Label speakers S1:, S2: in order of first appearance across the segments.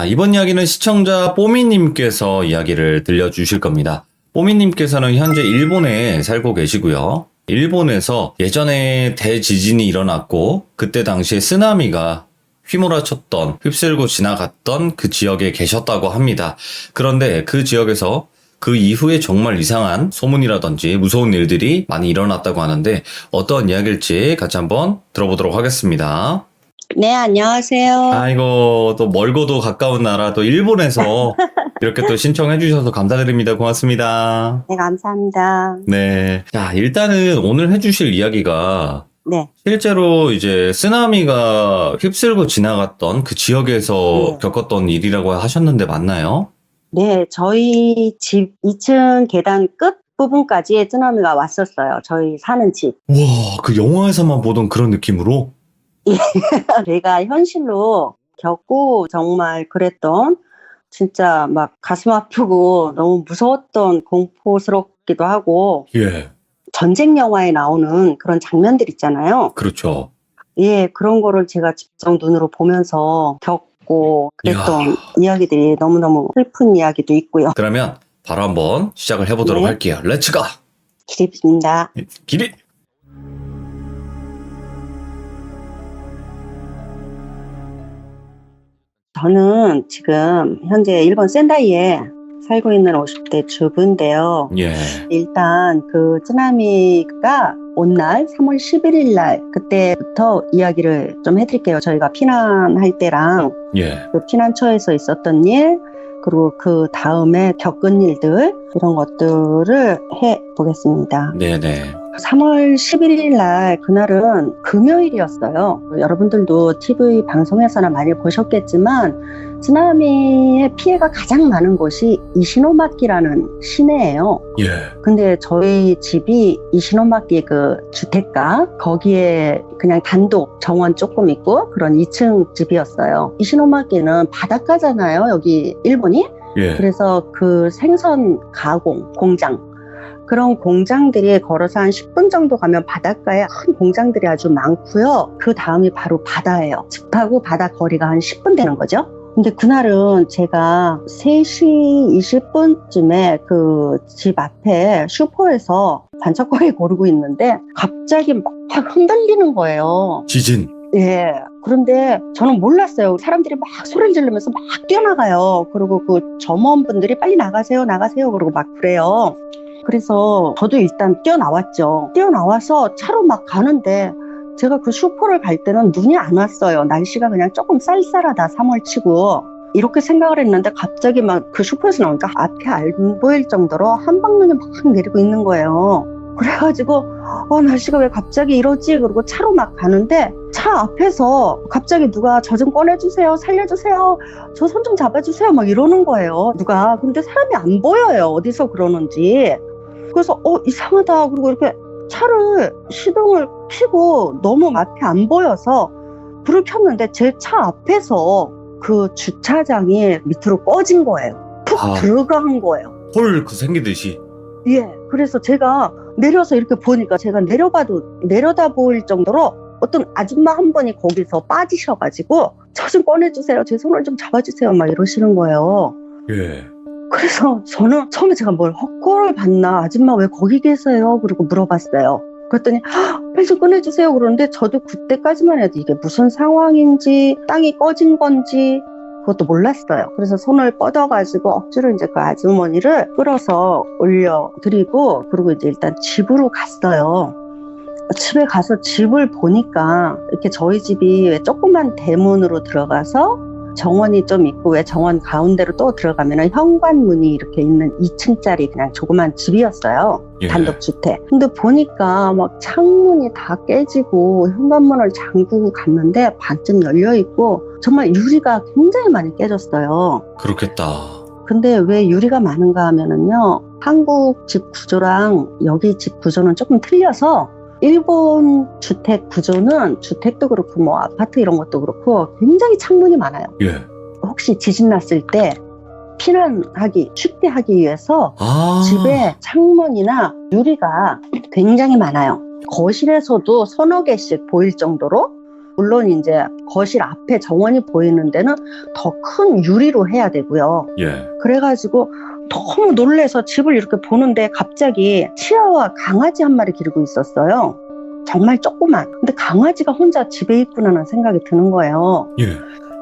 S1: 이번 이야기는 시청자 뽀미님께서 이야기를 들려주실 겁니다. 뽀미님께서는 현재 일본에 살고 계시고요. 일본에서 예전에 대지진이 일어났고 그때 당시에 쓰나미가 휘몰아쳤던, 휩쓸고 지나갔던 그 지역에 계셨다고 합니다. 그런데 그 지역에서 그 이후에 정말 이상한 소문이라든지 무서운 일들이 많이 일어났다고 하는데 어떤 이야기일지 같이 한번 들어보도록 하겠습니다.
S2: 네, 안녕하세요.
S1: 아이고, 또 멀고도 가까운 나라, 또 일본에서 이렇게 또 신청해주셔서 감사드립니다. 고맙습니다.
S2: 네, 감사합니다.
S1: 네. 자, 일단은 오늘 해주실 이야기가
S2: 네,
S1: 실제로 이제 쓰나미가 휩쓸고 지나갔던 그 지역에서
S2: 네.
S1: 겪었던 일이라고 하셨는데 맞나요?
S2: 네, 저희 집 2층 계단 끝 부분까지 쓰나미가 왔었어요. 저희 사는 집.
S1: 우와, 그 영화에서만 보던 그런 느낌으로?
S2: 제가 현실로 겪고 정말 그랬던 진짜 막 가슴 아프고 너무 무서웠던 공포스럽기도 하고
S1: 예,
S2: 전쟁 영화에 나오는 그런 장면들 있잖아요.
S1: 그렇죠.
S2: 예, 그런 거를 제가 직접 눈으로 보면서 겪고 그랬던 이야기들이 너무너무 슬픈 이야기도 있고요.
S1: 그러면 바로 한번 시작을 해보도록
S2: 네.
S1: 할게요. 렛츠고!
S2: 기립니다.
S1: 길이!
S2: 저는 지금 현재 일본 센다이에 살고 있는 50대 주부인데요.
S1: 예,
S2: 일단 그 쓰나미가 온 날 3월 11일 날 그때부터 이야기를 좀 해드릴게요. 저희가 피난할 때랑
S1: 예.
S2: 그 피난처에서 있었던 일, 그리고 그 다음에 겪은 일들 이런 것들을 해보겠습니다.
S1: 네네.
S2: 3월 11일 날 그날은 금요일이었어요. 여러분들도 TV 방송에서나 많이 보셨겠지만 쓰나미의 피해가 가장 많은 곳이 이시노마키라는 시내예요.
S1: 예.
S2: 근데 저희 집이 이시노마키 그 주택가 거기에 그냥 단독 정원 조금 있고 그런 2층 집이었어요. 이시노마키는 바닷가잖아요. 여기 일본이.
S1: 예.
S2: 그래서 그 생선 가공 공장 그런 공장들이 걸어서 한 10분 정도 가면 바닷가에 큰 공장들이 아주 많고요. 그 다음이 바로 바다예요. 집하고 바다 거리가 한 10분 되는 거죠. 근데 그날은 제가 3시 20분쯤에 그 집 앞에 슈퍼에서 반짝거리 고르고 있는데 갑자기 막 흔들리는 거예요.
S1: 지진.
S2: 예. 그런데 저는 몰랐어요. 사람들이 막 소리를 지르면서 막 뛰어나가요. 그리고 그 점원분들이 빨리 나가세요, 나가세요. 그러고 막 그래요. 그래서 저도 일단 뛰어나왔죠. 뛰어나와서 차로 막 가는데 제가 그 슈퍼를 갈 때는 눈이 안 왔어요. 날씨가 그냥 조금 쌀쌀하다, 3월 치고. 이렇게 생각을 했는데 갑자기 막 그 슈퍼에서 나오니까 앞이 안 보일 정도로 한방눈이 막 내리고 있는 거예요. 그래가지고 날씨가 왜 갑자기 이러지? 그러고 차로 막 가는데 차 앞에서 갑자기 누가 저 좀 꺼내주세요, 살려주세요, 저 손 좀 잡아주세요 막 이러는 거예요. 누가. 근데 사람이 안 보여요. 어디서 그러는지. 그래서 이상하다. 그리고 이렇게 차를 시동을 켜고 너무 앞이 안 보여서 불을 켰는데 제 차 앞에서 그 주차장이 밑으로 꺼진 거예요. 푹 들어간 거예요.
S1: 홀 그 생기듯이.
S2: 예. 그래서 제가 내려서 이렇게 보니까 제가 내려다 보일 정도로 어떤 아줌마 한 분이 거기서 빠지셔가지고 저 좀 꺼내주세요. 제 손을 좀 잡아주세요. 막 이러시는 거예요.
S1: 예.
S2: 그래서 저는 처음에 제가 뭘 헛걸을 봤나, 아줌마 왜 거기 계세요? 그리고 물어봤어요. 그랬더니 빨리 좀 꺼내주세요. 그러는데 저도 그때까지만 해도 이게 무슨 상황인지 땅이 꺼진 건지 그것도 몰랐어요. 그래서 손을 뻗어가지고 억지로 이제 그 아주머니를 끌어서 올려드리고 그리고 이제 일단 집으로 갔어요. 집에 가서 집을 보니까 이렇게 저희 집이 왜 조그만 대문으로 들어가서 정원이 좀 있고 왜 정원 가운데로 또 들어가면 현관문이 이렇게 있는 2층짜리 그냥 조그만 집이었어요.
S1: 예.
S2: 단독주택. 근데 보니까 막 창문이 다 깨지고 현관문을 잠그고 갔는데 반쯤 열려있고 정말 유리가 굉장히 많이 깨졌어요.
S1: 그렇겠다.
S2: 근데 왜 유리가 많은가 하면은요, 한국 집 구조랑 여기 집 구조는 조금 틀려서 일본 주택 구조는 주택도 그렇고 뭐 아파트 이런 것도 그렇고 굉장히 창문이 많아요.
S1: 예.
S2: 혹시 지진 났을 때 피난하기 쉽게 하기 위해서 집에 창문이나 유리가 굉장히 많아요. 거실에서도 서너 개씩 보일 정도로 물론 이제 거실 앞에 정원이 보이는 데는 더 큰 유리로 해야 되고요.
S1: 예.
S2: 그래가지고 너무 놀래서 집을 이렇게 보는데 갑자기 치아와 강아지 한 마리 기르고 있었어요. 정말 조그만. 근데 강아지가 혼자 집에 있구나라는 생각이 드는 거예요.
S1: 예.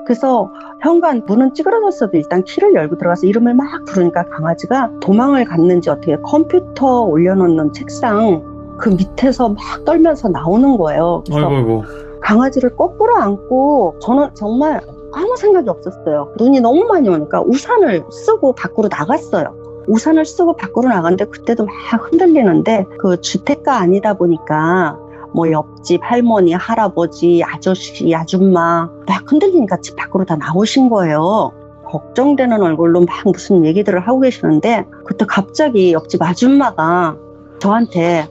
S2: 그래서 현관 문은 찌그러졌어도 일단 키를 열고 들어가서 이름을 막 부르니까 강아지가 도망을 갔는지 어떻게 컴퓨터 올려놓는 책상 그 밑에서 막 떨면서 나오는 거예요. 그래서
S1: 아이고.
S2: 강아지를 거꾸로 안고 저는 정말 아무 생각이 없었어요. 눈이 너무 많이 오니까 우산을 쓰고 밖으로 나갔어요. 우산을 쓰고 밖으로 나갔는데 그때도 막 흔들리는데 그 주택가 아니다 보니까 뭐 옆집 할머니, 할아버지, 아저씨, 아줌마 막 흔들리니까 집 밖으로 다 나오신 거예요. 걱정되는 얼굴로 막 무슨 얘기들을 하고 계시는데 그때 갑자기 옆집 아줌마가 저한테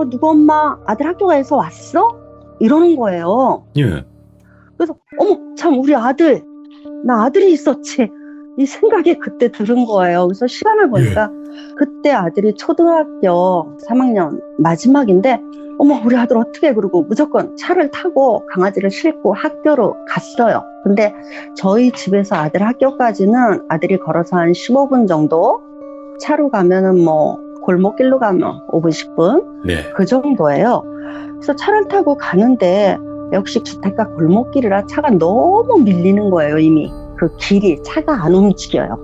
S2: 누구 엄마 아들 학교 가서 왔어? 이러는 거예요.
S1: 예.
S2: 그래서 어머 참 우리 아들 나 아들이 있었지 이 생각이 그때 들은 거예요. 그래서 시간을 보니까 그때 아들이 초등학교 3학년 마지막인데 어머 우리 아들 어떻게 그러고 무조건 차를 타고 강아지를 싣고 학교로 갔어요. 근데 저희 집에서 아들 학교까지는 아들이 걸어서 한 15분 정도 차로 가면은 뭐 골목길로 가면 5분 10분
S1: 네.
S2: 그 정도예요. 그래서 차를 타고 가는데 역시 주택가 골목길이라 차가 너무 밀리는 거예요. 이미 그 길이 차가 안 움직여요.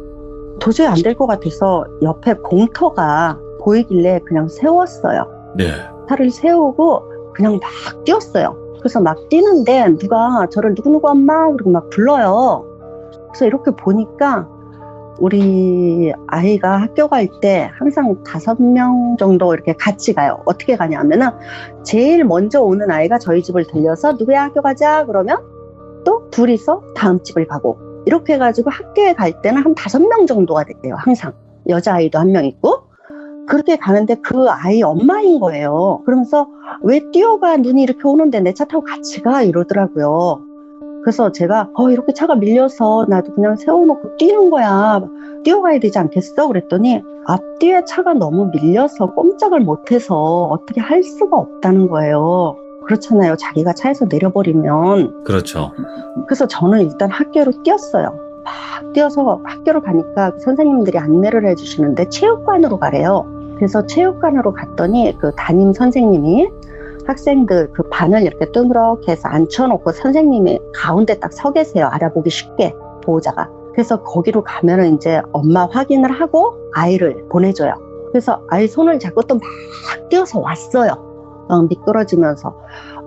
S2: 도저히 안 될 것 같아서 옆에 공터가 보이길래 그냥 세웠어요.
S1: 네.
S2: 차를 세우고 그냥 막 뛰었어요. 그래서 막 뛰는데 누가 저를 누구누구 엄마 그러고 막 불러요. 그래서 이렇게 보니까 우리 아이가 학교 갈 때 항상 5명 정도 이렇게 같이 가요. 어떻게 가냐면은 제일 먼저 오는 아이가 저희 집을 들려서 누구야 학교 가자 그러면 또 둘이서 다음 집을 가고 이렇게 해가지고 학교에 갈 때는 한 5명 정도가 돼요. 항상 여자아이도 한 명 있고 그렇게 가는데 그 아이 엄마인 거예요. 그러면서 왜 뛰어가 눈이 이렇게 오는데 내 차 타고 같이 가 이러더라고요. 그래서 제가 이렇게 차가 밀려서 나도 그냥 세워놓고 뛰는 거야. 뛰어가야 되지 않겠어? 그랬더니 앞뒤에 차가 너무 밀려서 꼼짝을 못해서 어떻게 할 수가 없다는 거예요. 그렇잖아요. 자기가 차에서 내려버리면.
S1: 그렇죠.
S2: 그래서 저는 일단 학교로 뛰었어요. 막 뛰어서 학교로 가니까 선생님들이 안내를 해주시는데 체육관으로 가래요. 그래서 체육관으로 갔더니 그 담임 선생님이 학생들 그 반을 이렇게 둥그렇게 해서 앉혀놓고 선생님이 가운데 딱 서 계세요. 알아보기 쉽게 보호자가. 그래서 거기로 가면은 이제 엄마 확인을 하고 아이를 보내줘요. 그래서 아이 손을 잡고 또 막 뛰어서 왔어요. 미끄러지면서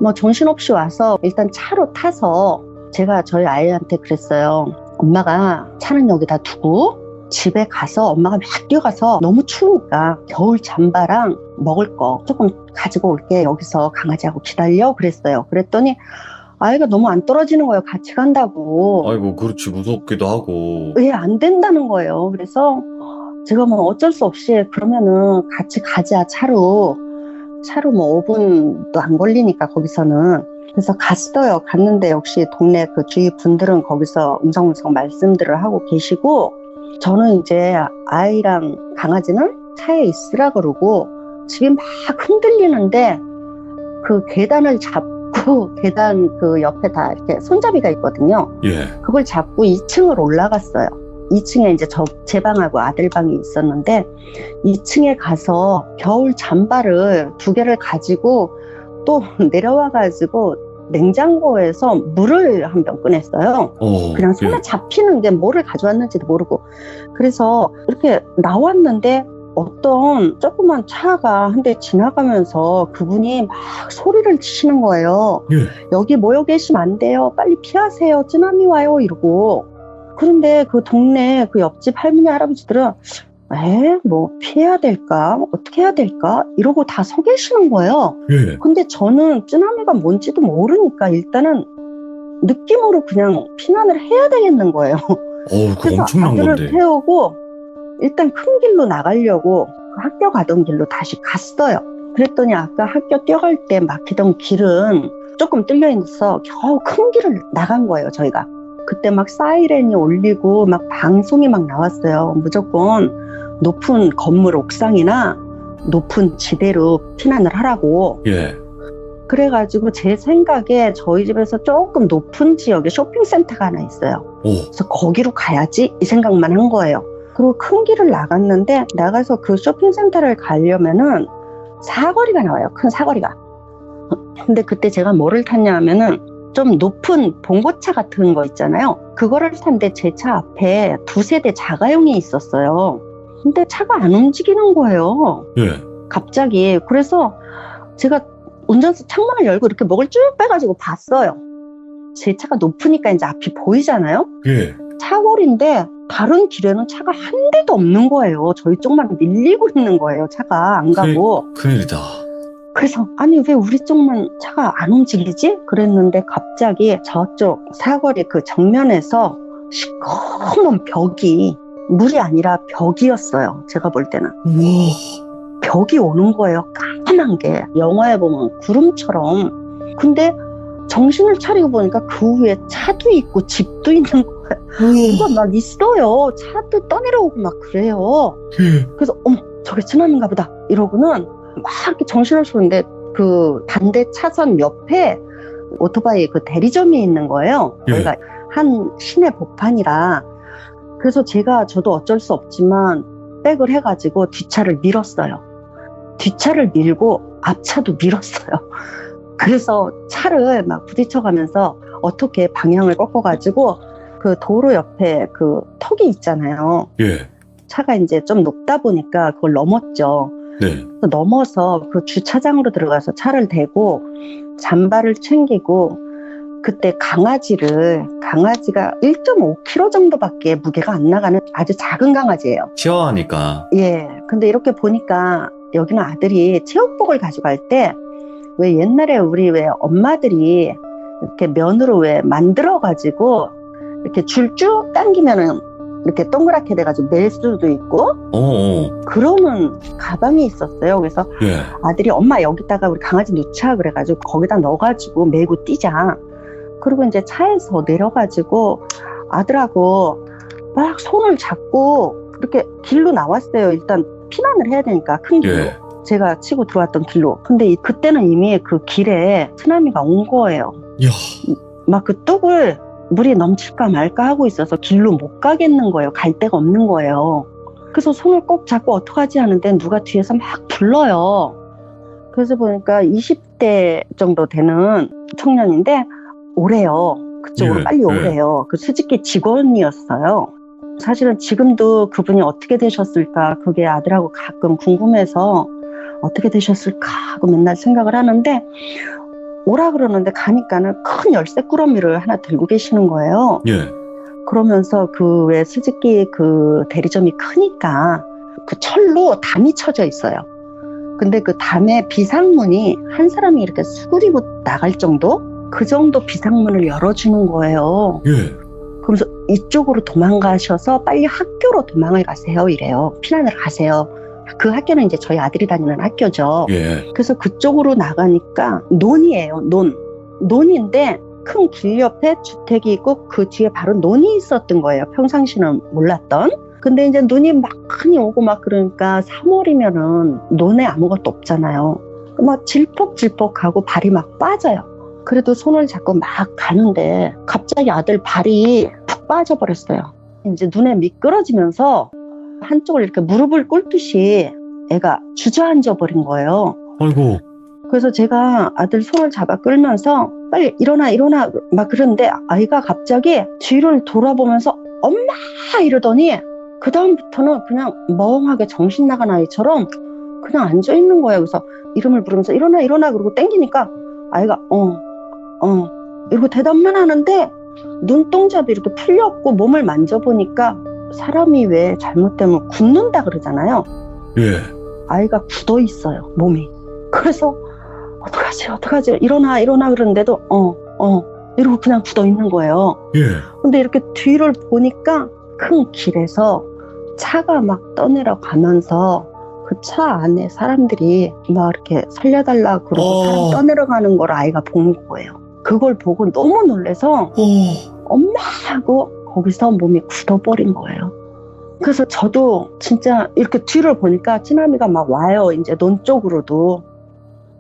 S2: 뭐 정신없이 와서 일단 차로 타서 제가 저희 아이한테 그랬어요. 엄마가 차는 여기다 두고 집에 가서 엄마가 막 뛰어가서 너무 추우니까 겨울 잠바랑 먹을 거 조금 가지고 올게. 여기서 강아지하고 기다려 그랬어요. 그랬더니 아이가 너무 안 떨어지는 거예요. 같이 간다고.
S1: 아이고, 그렇지. 무섭기도 하고.
S2: 왜 안 된다는 거예요. 그래서 제가 뭐 어쩔 수 없이 그러면은 같이 가자. 차로 뭐 5분도 안 걸리니까 거기서는. 그래서 갔어요. 갔는데 역시 동네 그 주위 분들은 거기서 웅성웅성 말씀들을 하고 계시고 저는 이제 아이랑 강아지는 차에 있으라 그러고 집이 막 흔들리는데 그 계단을 잡고 계단 그 옆에 다 이렇게 손잡이가 있거든요.
S1: 예.
S2: 그걸 잡고 2층을 올라갔어요. 2층에 이제 제 방하고 아들 방이 있었는데 2층에 가서 겨울 잠바를 2개를 가지고 또 내려와가지고 냉장고에서 물을 한 병 꺼냈어요. 그냥 손에 잡히는 게 뭐를 가져왔는지도 모르고. 그래서 이렇게 나왔는데 어떤 조그만 차가 한 대 지나가면서 그분이 막 소리를 치시는 거예요.
S1: 예.
S2: 여기 모여 계시면 안 돼요. 빨리 피하세요. 쓰나미 와요. 이러고. 그런데 그 동네 그 옆집 할머니 할아버지들은 뭐 피해야 될까? 어떻게 해야 될까? 이러고 다 서 계시는 거예요.
S1: 예.
S2: 근데 저는 쓰나미가 뭔지도 모르니까 일단은 느낌으로 그냥 피난을 해야 되겠는 거예요.
S1: 그거
S2: 그래서
S1: 엄청난
S2: 아들을
S1: 건데.
S2: 태우고 일단 큰 길로 나가려고 학교 가던 길로 다시 갔어요. 그랬더니 아까 학교 뛰어갈 때 막히던 길은 조금 뚫려 있어서 겨우 큰 길을 나간 거예요, 저희가. 그때 막 사이렌이 울리고 막 방송이 막 나왔어요. 무조건 높은 건물 옥상이나 높은 지대로 피난을 하라고.
S1: 예.
S2: 그래가지고 제 생각에 저희 집에서 조금 높은 지역에 쇼핑센터가 하나 있어요.
S1: 오.
S2: 그래서 거기로 가야지 이 생각만 한 거예요. 그리고 큰 길을 나갔는데 나가서 그 쇼핑센터를 가려면은 사거리가 나와요. 큰 사거리가. 근데 그때 제가 뭐를 탔냐 하면은 좀 높은 봉고차 같은 거 있잖아요. 그거를 탔는데 제 차 앞에 2세대 자가용이 있었어요. 근데 차가 안 움직이는 거예요.
S1: 예.
S2: 갑자기. 그래서 제가 운전석 창문을 열고 이렇게 목을 쭉 빼가지고 봤어요. 제 차가 높으니까 이제 앞이 보이잖아요.
S1: 예.
S2: 차골인데 다른 길에는 차가 한 대도 없는 거예요. 저희 쪽만 밀리고 있는 거예요. 차가 안 가고.
S1: 큰일이다.
S2: 그래서 아니 왜 우리 쪽만 차가 안 움직이지? 그랬는데 갑자기 저쪽 사거리 그 정면에서 시커먼 벽이 물이 아니라 벽이었어요. 제가 볼 때는.
S1: 우와.
S2: 벽이 오는 거예요. 까만 게. 영화에 보면 구름처럼. 근데 정신을 차리고 보니까 그 위에 차도 있고 집도 있는 거예요. 누가 막 있어요. 차도 떠내려오고 막 그래요.
S1: 예.
S2: 그래서 어머 저게 쓰나미인가 보다 이러고는 막 이렇게 정신을 쏘는데 그 반대 차선 옆에 오토바이 그 대리점이 있는 거예요.
S1: 예.
S2: 거기가 한 시내 복판이라. 그래서 저도 어쩔 수 없지만 백을 해가지고 뒷차를 밀었어요. 뒷차를 밀고 앞차도 밀었어요. 그래서 차를 막 부딪혀가면서 어떻게 방향을 꺾어가지고 그 도로 옆에 그 턱이 있잖아요.
S1: 예.
S2: 차가 이제 좀 높다 보니까 그걸 넘었죠.
S1: 네.
S2: 넘어서 그 주차장으로 들어가서 차를 대고 잠바를 챙기고 그때 강아지가 1.5kg 정도밖에 무게가 안 나가는 아주 작은 강아지예요.
S1: 치어하니까.
S2: 예. 근데 이렇게 보니까 여기는 아들이 체육복을 가져갈 때 왜 옛날에 우리 왜 엄마들이 이렇게 면으로 왜 만들어가지고 이렇게 줄 쭉 당기면은 이렇게 동그랗게 돼가지고 멜 수도 있고
S1: 오.
S2: 그러는 가방이 있었어요. 그래서
S1: 예.
S2: 아들이 엄마 여기다가 우리 강아지 놓자 그래가지고 거기다 넣어가지고 메고 뛰자. 그리고 이제 차에서 내려가지고 아들하고 막 손을 잡고 이렇게 길로 나왔어요. 일단 피난을 해야 되니까 큰 길로.
S1: 예.
S2: 제가 치고 들어왔던 길로. 근데 그때는 이미 그 길에 쓰나미가 온 거예요.
S1: 이야.
S2: 막 그 뚝을 물이 넘칠까 말까 하고 있어서 길로 못 가겠는 거예요. 갈 데가 없는 거예요. 그래서 손을 꼭 잡고 어떡하지 하는데 누가 뒤에서 막 불러요. 그래서 보니까 20대 정도 되는 청년인데 오래요. 그쪽으로
S1: 예,
S2: 빨리
S1: 예.
S2: 오래요. 그 수직기 직원이었어요. 사실은 지금도 그분이 어떻게 되셨을까 그게 아들하고 가끔 궁금해서 어떻게 되셨을까 하고 맨날 생각을 하는데 오라 그러는데 가니까는 큰 열쇠 꾸러미를 하나 들고 계시는 거예요.
S1: 예.
S2: 그러면서 그 왜 수직기 그 대리점이 크니까 그 철로 담이 쳐져 있어요. 근데 그 담에 비상문이 한 사람이 이렇게 수그리고 나갈 정도? 그 정도 비상문을 열어주는 거예요.
S1: 예.
S2: 그러면서 이쪽으로 도망가셔서 빨리 학교로 도망을 가세요 이래요. 피난을 가세요. 그 학교는 이제 저희 아들이 다니는 학교죠.
S1: 예.
S2: 그래서 그쪽으로 나가니까 논이에요. 논인데 큰 길 옆에 주택이 있고 그 뒤에 바로 논이 있었던 거예요. 평상시는 몰랐던. 근데 이제 눈이 막 많이 오고 막 그러니까 3월이면은 논에 아무것도 없잖아요. 막 질퍽질퍽하고 발이 막 빠져요. 그래도 손을 잡고 막 가는데 갑자기 아들 발이 푹 빠져버렸어요. 이제 눈에 미끄러지면서 한쪽을 이렇게 무릎을 꿇듯이 애가 주저앉아 버린 거예요.
S1: 아이고.
S2: 그래서 제가 아들 손을 잡아 끌면서 빨리 일어나 막 그러는데 아이가 갑자기 뒤를 돌아보면서 엄마 이러더니 그 다음부터는 그냥 멍하게 정신 나간 아이처럼 그냥 앉아 있는 거예요. 그래서 이름을 부르면서 일어나 그러고 땡기니까 아이가 이러고 대답만 하는데 눈동자도 이렇게 풀렸고 몸을 만져보니까 사람이 왜 잘못되면 굳는다 그러잖아요.
S1: 예.
S2: 아이가 굳어 있어요, 몸이. 그래서 어떡하지 일어나 그러는데도 이러고 그냥 굳어 있는 거예요.
S1: 예.
S2: 근데 이렇게 뒤를 보니까 큰 길에서 차가 막 떠내려가면서 그 차 안에 사람들이 막 이렇게 살려달라 그러고 사람 떠내려가는 걸 아이가 본 거예요. 그걸 보고 너무 놀라서 엄마 하고 거기서 몸이 굳어버린 거예요. 그래서 저도 진짜 이렇게 뒤를 보니까 쓰나미가 막 와요. 이제 논 쪽으로도.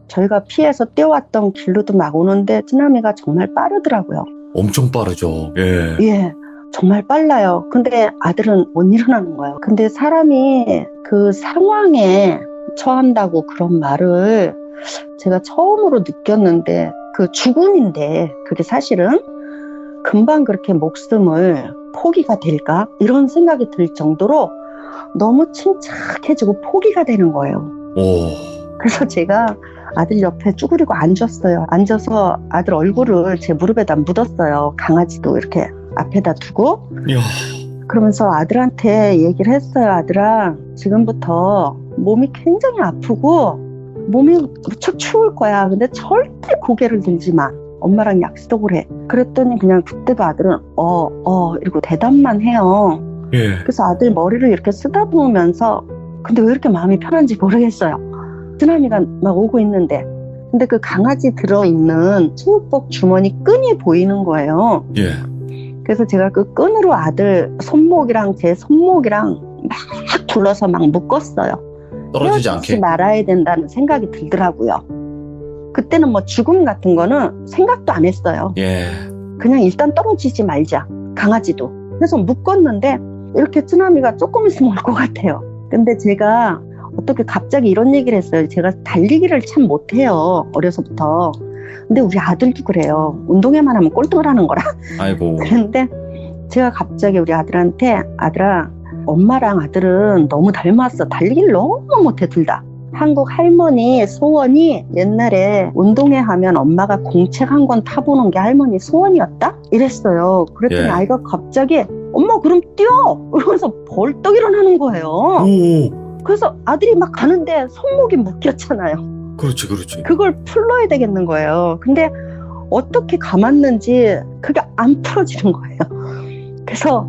S2: 저희가 피해서 뛰어왔던 길로도 막 오는데 쓰나미가 정말 빠르더라고요.
S1: 엄청 빠르죠. 예.
S2: 예, 정말 빨라요. 근데 아들은 못 일어나는 거예요. 근데 사람이 그 상황에 처한다고 그런 말을 제가 처음으로 느꼈는데 그 죽음인데 그게 사실은 금방 그렇게 목숨을 포기가 될까? 이런 생각이 들 정도로 너무 침착해지고 포기가 되는 거예요.
S1: 오.
S2: 그래서 제가 아들 옆에 쭈그리고 앉았어요. 앉아서 아들 얼굴을 제 무릎에다 묻었어요. 강아지도 이렇게 앞에다 두고.
S1: 이야.
S2: 그러면서 아들한테 얘기를 했어요. 아들아, 지금부터 몸이 굉장히 아프고 몸이 무척 추울 거야. 근데 절대 고개를 들지 마. 엄마랑 약속을 해. 그랬더니 그냥 그때도 아들은 이러고 대답만 해요.
S1: 예.
S2: 그래서 아들 머리를 이렇게 쓰다보면서 근데 왜 이렇게 마음이 편한지 모르겠어요. 쓰나미가 막 오고 있는데 근데 그 강아지 들어있는 체육복 주머니 끈이 보이는 거예요.
S1: 예.
S2: 그래서 제가 그 끈으로 아들 손목이랑 제 손목이랑 막 둘러서 막 묶었어요.
S1: 떨어지지
S2: 헤어지지
S1: 않게.
S2: 말아야 된다는 생각이 들더라고요. 그때는 뭐 죽음 같은 거는 생각도 안 했어요.
S1: 예.
S2: 그냥 일단 떨어지지 말자. 강아지도. 그래서 묶었는데 이렇게 쓰나미가 조금 있으면 올 것 같아요. 근데 제가 어떻게 갑자기 이런 얘기를 했어요. 제가 달리기를 참 못해요. 어려서부터. 근데 우리 아들도 그래요. 운동회만 하면 꼴등을 하는 거라.
S1: 아이고.
S2: 그런데 제가 갑자기 우리 아들한테 아들아, 엄마랑 아들은 너무 닮았어. 달리기를 너무 못해 둘 다. 한국 할머니 소원이 옛날에 운동회 하면 엄마가 공책 한 권 타보는 게 할머니 소원이었다? 이랬어요. 그랬더니
S1: 예.
S2: 아이가 갑자기 엄마 그럼 뛰어! 이러면서 벌떡 일어나는 거예요.
S1: 오.
S2: 그래서 아들이 막 가는데 손목이 묶였잖아요.
S1: 그렇지, 그렇지.
S2: 그걸 풀러야 되겠는 거예요. 근데 어떻게 감았는지 그게 안 풀어지는 거예요. 그래서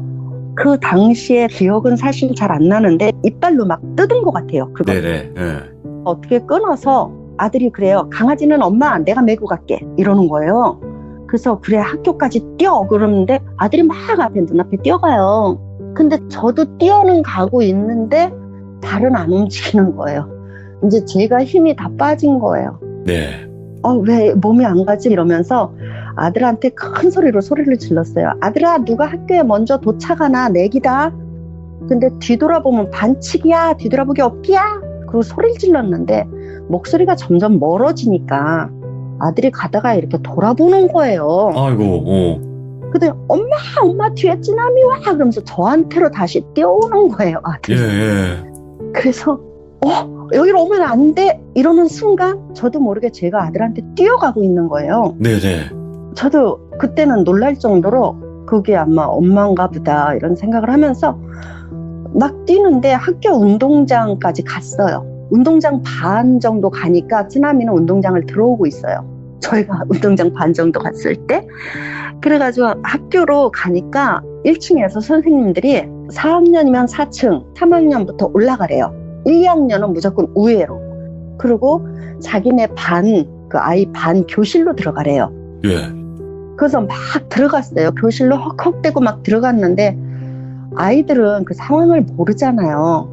S2: 그 당시에 기억은 사실 잘 안 나는데 이빨로 막 뜯은 것 같아요. 그거.
S1: 네네. 예.
S2: 어떻게 끊어서 아들이 그래요. 강아지는 엄마 내가 메고 갈게 이러는 거예요. 그래서 그래 학교까지 뛰어 그러는데 아들이 막 앞에 눈앞에 뛰어가요. 근데 저도 뛰어는 가고 있는데 발은 안 움직이는 거예요. 이제 제가 힘이 다 빠진 거예요.
S1: 네.
S2: 왜 몸이 안 가지 이러면서 아들한테 큰 소리로 소리를 질렀어요. 아들아 누가 학교에 먼저 도착하나 내기다. 근데 뒤돌아보면 반칙이야. 뒤돌아보기 없기야. 그리고 소리를 질렀는데 목소리가 점점 멀어지니까 아들이 가다가 이렇게 돌아보는 거예요.
S1: 아이고.
S2: 근데 엄마 뒤에 쓰나미 와 그러면서 저한테로 다시 뛰어오는 거예요.
S1: 예,
S2: 아들이.
S1: 예.
S2: 그래서 여기로 오면 안 돼 이러는 순간 저도 모르게 제가 아들한테 뛰어가고 있는 거예요.
S1: 네네.
S2: 저도 그때는 놀랄 정도로 그게 아마 엄마인가 보다 이런 생각을 하면서 막 뛰는데 학교 운동장까지 갔어요. 운동장 반 정도 가니까 쓰나미는 운동장을 들어오고 있어요. 저희가 운동장 반 정도 갔을 때. 그래가지고 학교로 가니까 1층에서 선생님들이 4학년이면 4층, 3학년부터 올라가래요. 1, 2학년은 무조건 우회로. 그리고 자기네 반, 그 아이 반 교실로 들어가래요.
S1: 예.
S2: 그래서 막 들어갔어요. 교실로 헉헉대고 막 들어갔는데 아이들은 그 상황을 모르잖아요.